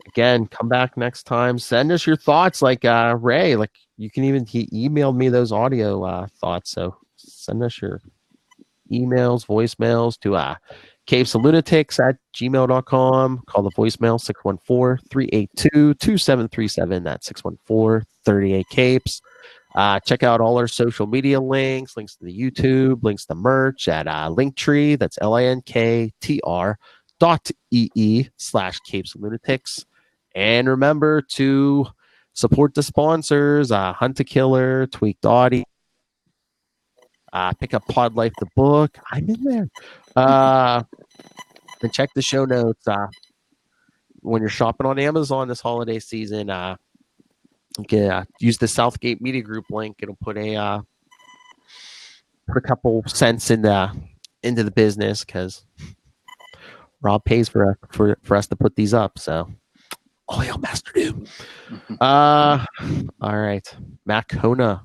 Again, come back next time. Send us your thoughts, like Ray. Like you can even he emailed me those audio thoughts. So send us your emails, voicemails to capesandlunatics@gmail.com. Call the voicemail 614-382-2737. That's 614-38-capes. Check out all our social media links to the YouTube, links to merch at Linktree. That's linktr.ee/capesandlunatics. And remember to support the sponsors, Hunt a Killer, Tweaked Audio. Pick up Pod Life the book. I'm in there. And check the show notes. When you're shopping on Amazon this holiday season, you can use the Southgate Media Group link. It'll put a couple cents into the business because Rob pays for us to put these up. So, oh, yeah, Master Doom. All right, Matt Kona.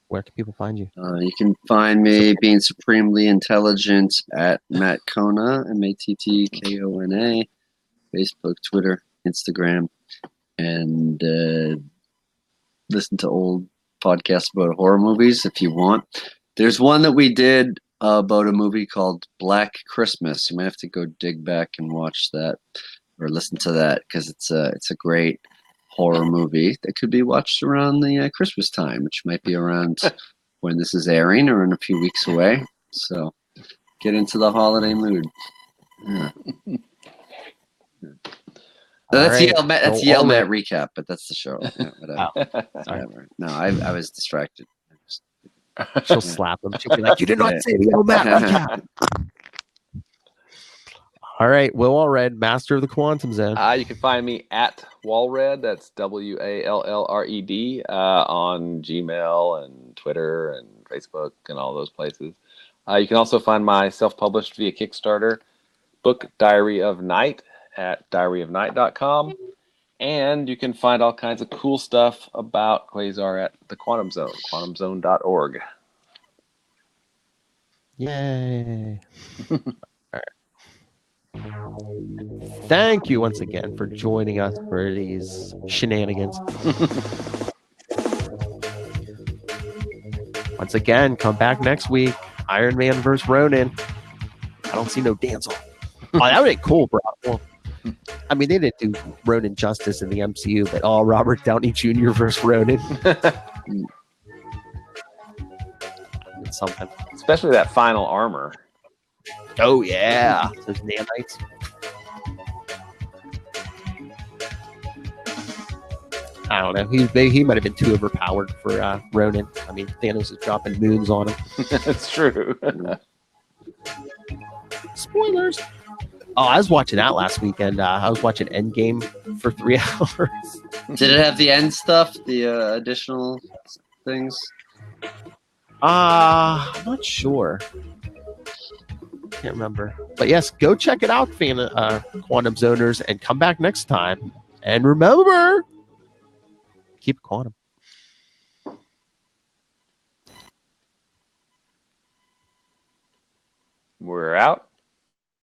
Where can people find you? You can find me being supremely intelligent at Matt Kona, MATTKONA, Facebook, Twitter, Instagram, and listen to old podcasts about horror movies if you want. There's one that we did about a movie called Black Christmas. You might have to go dig back and watch that or listen to that because it's a great horror movie that could be watched around the Christmas time, which might be around when this is airing or in a few weeks away. So get into the holiday mood. Yeah. That's right. Yale Matt recap, but that's the show. Yeah, whatever. Sorry. Whatever. No, I was distracted. She'll slap him. She'll be like, "You did not say the old Matt recap." All right, Will Allred, Master of the Quantum Zone. You can find me at Wallred. That's WALLRED on Gmail and Twitter and Facebook and all those places. You can also find my self-published via Kickstarter book, Diary of Night, at diaryofnight.com. And you can find all kinds of cool stuff about Quasar at the Quantum Zone, quantumzone.org. Yay. All right. Thank you once again for joining us for these shenanigans. Once again, come back next week. Iron Man versus Ronin. I don't see no dance off. Oh, that would be cool, bro. Well, I mean, they didn't do Ronin justice in the MCU, but Robert Downey Jr. versus Ronin. something. Especially that final armor. Oh yeah, those nanites. I don't know. He might have been too overpowered for Ronan. I mean, Thanos is dropping moons on him. That's true. Spoilers. Oh, I was watching that last weekend. I was watching Endgame for 3 hours. Did it have the end stuff? The additional things? I'm not sure. Can't remember. But yes, go check it out, Quantum Zoners, and come back next time. And remember, keep it quantum. We're out.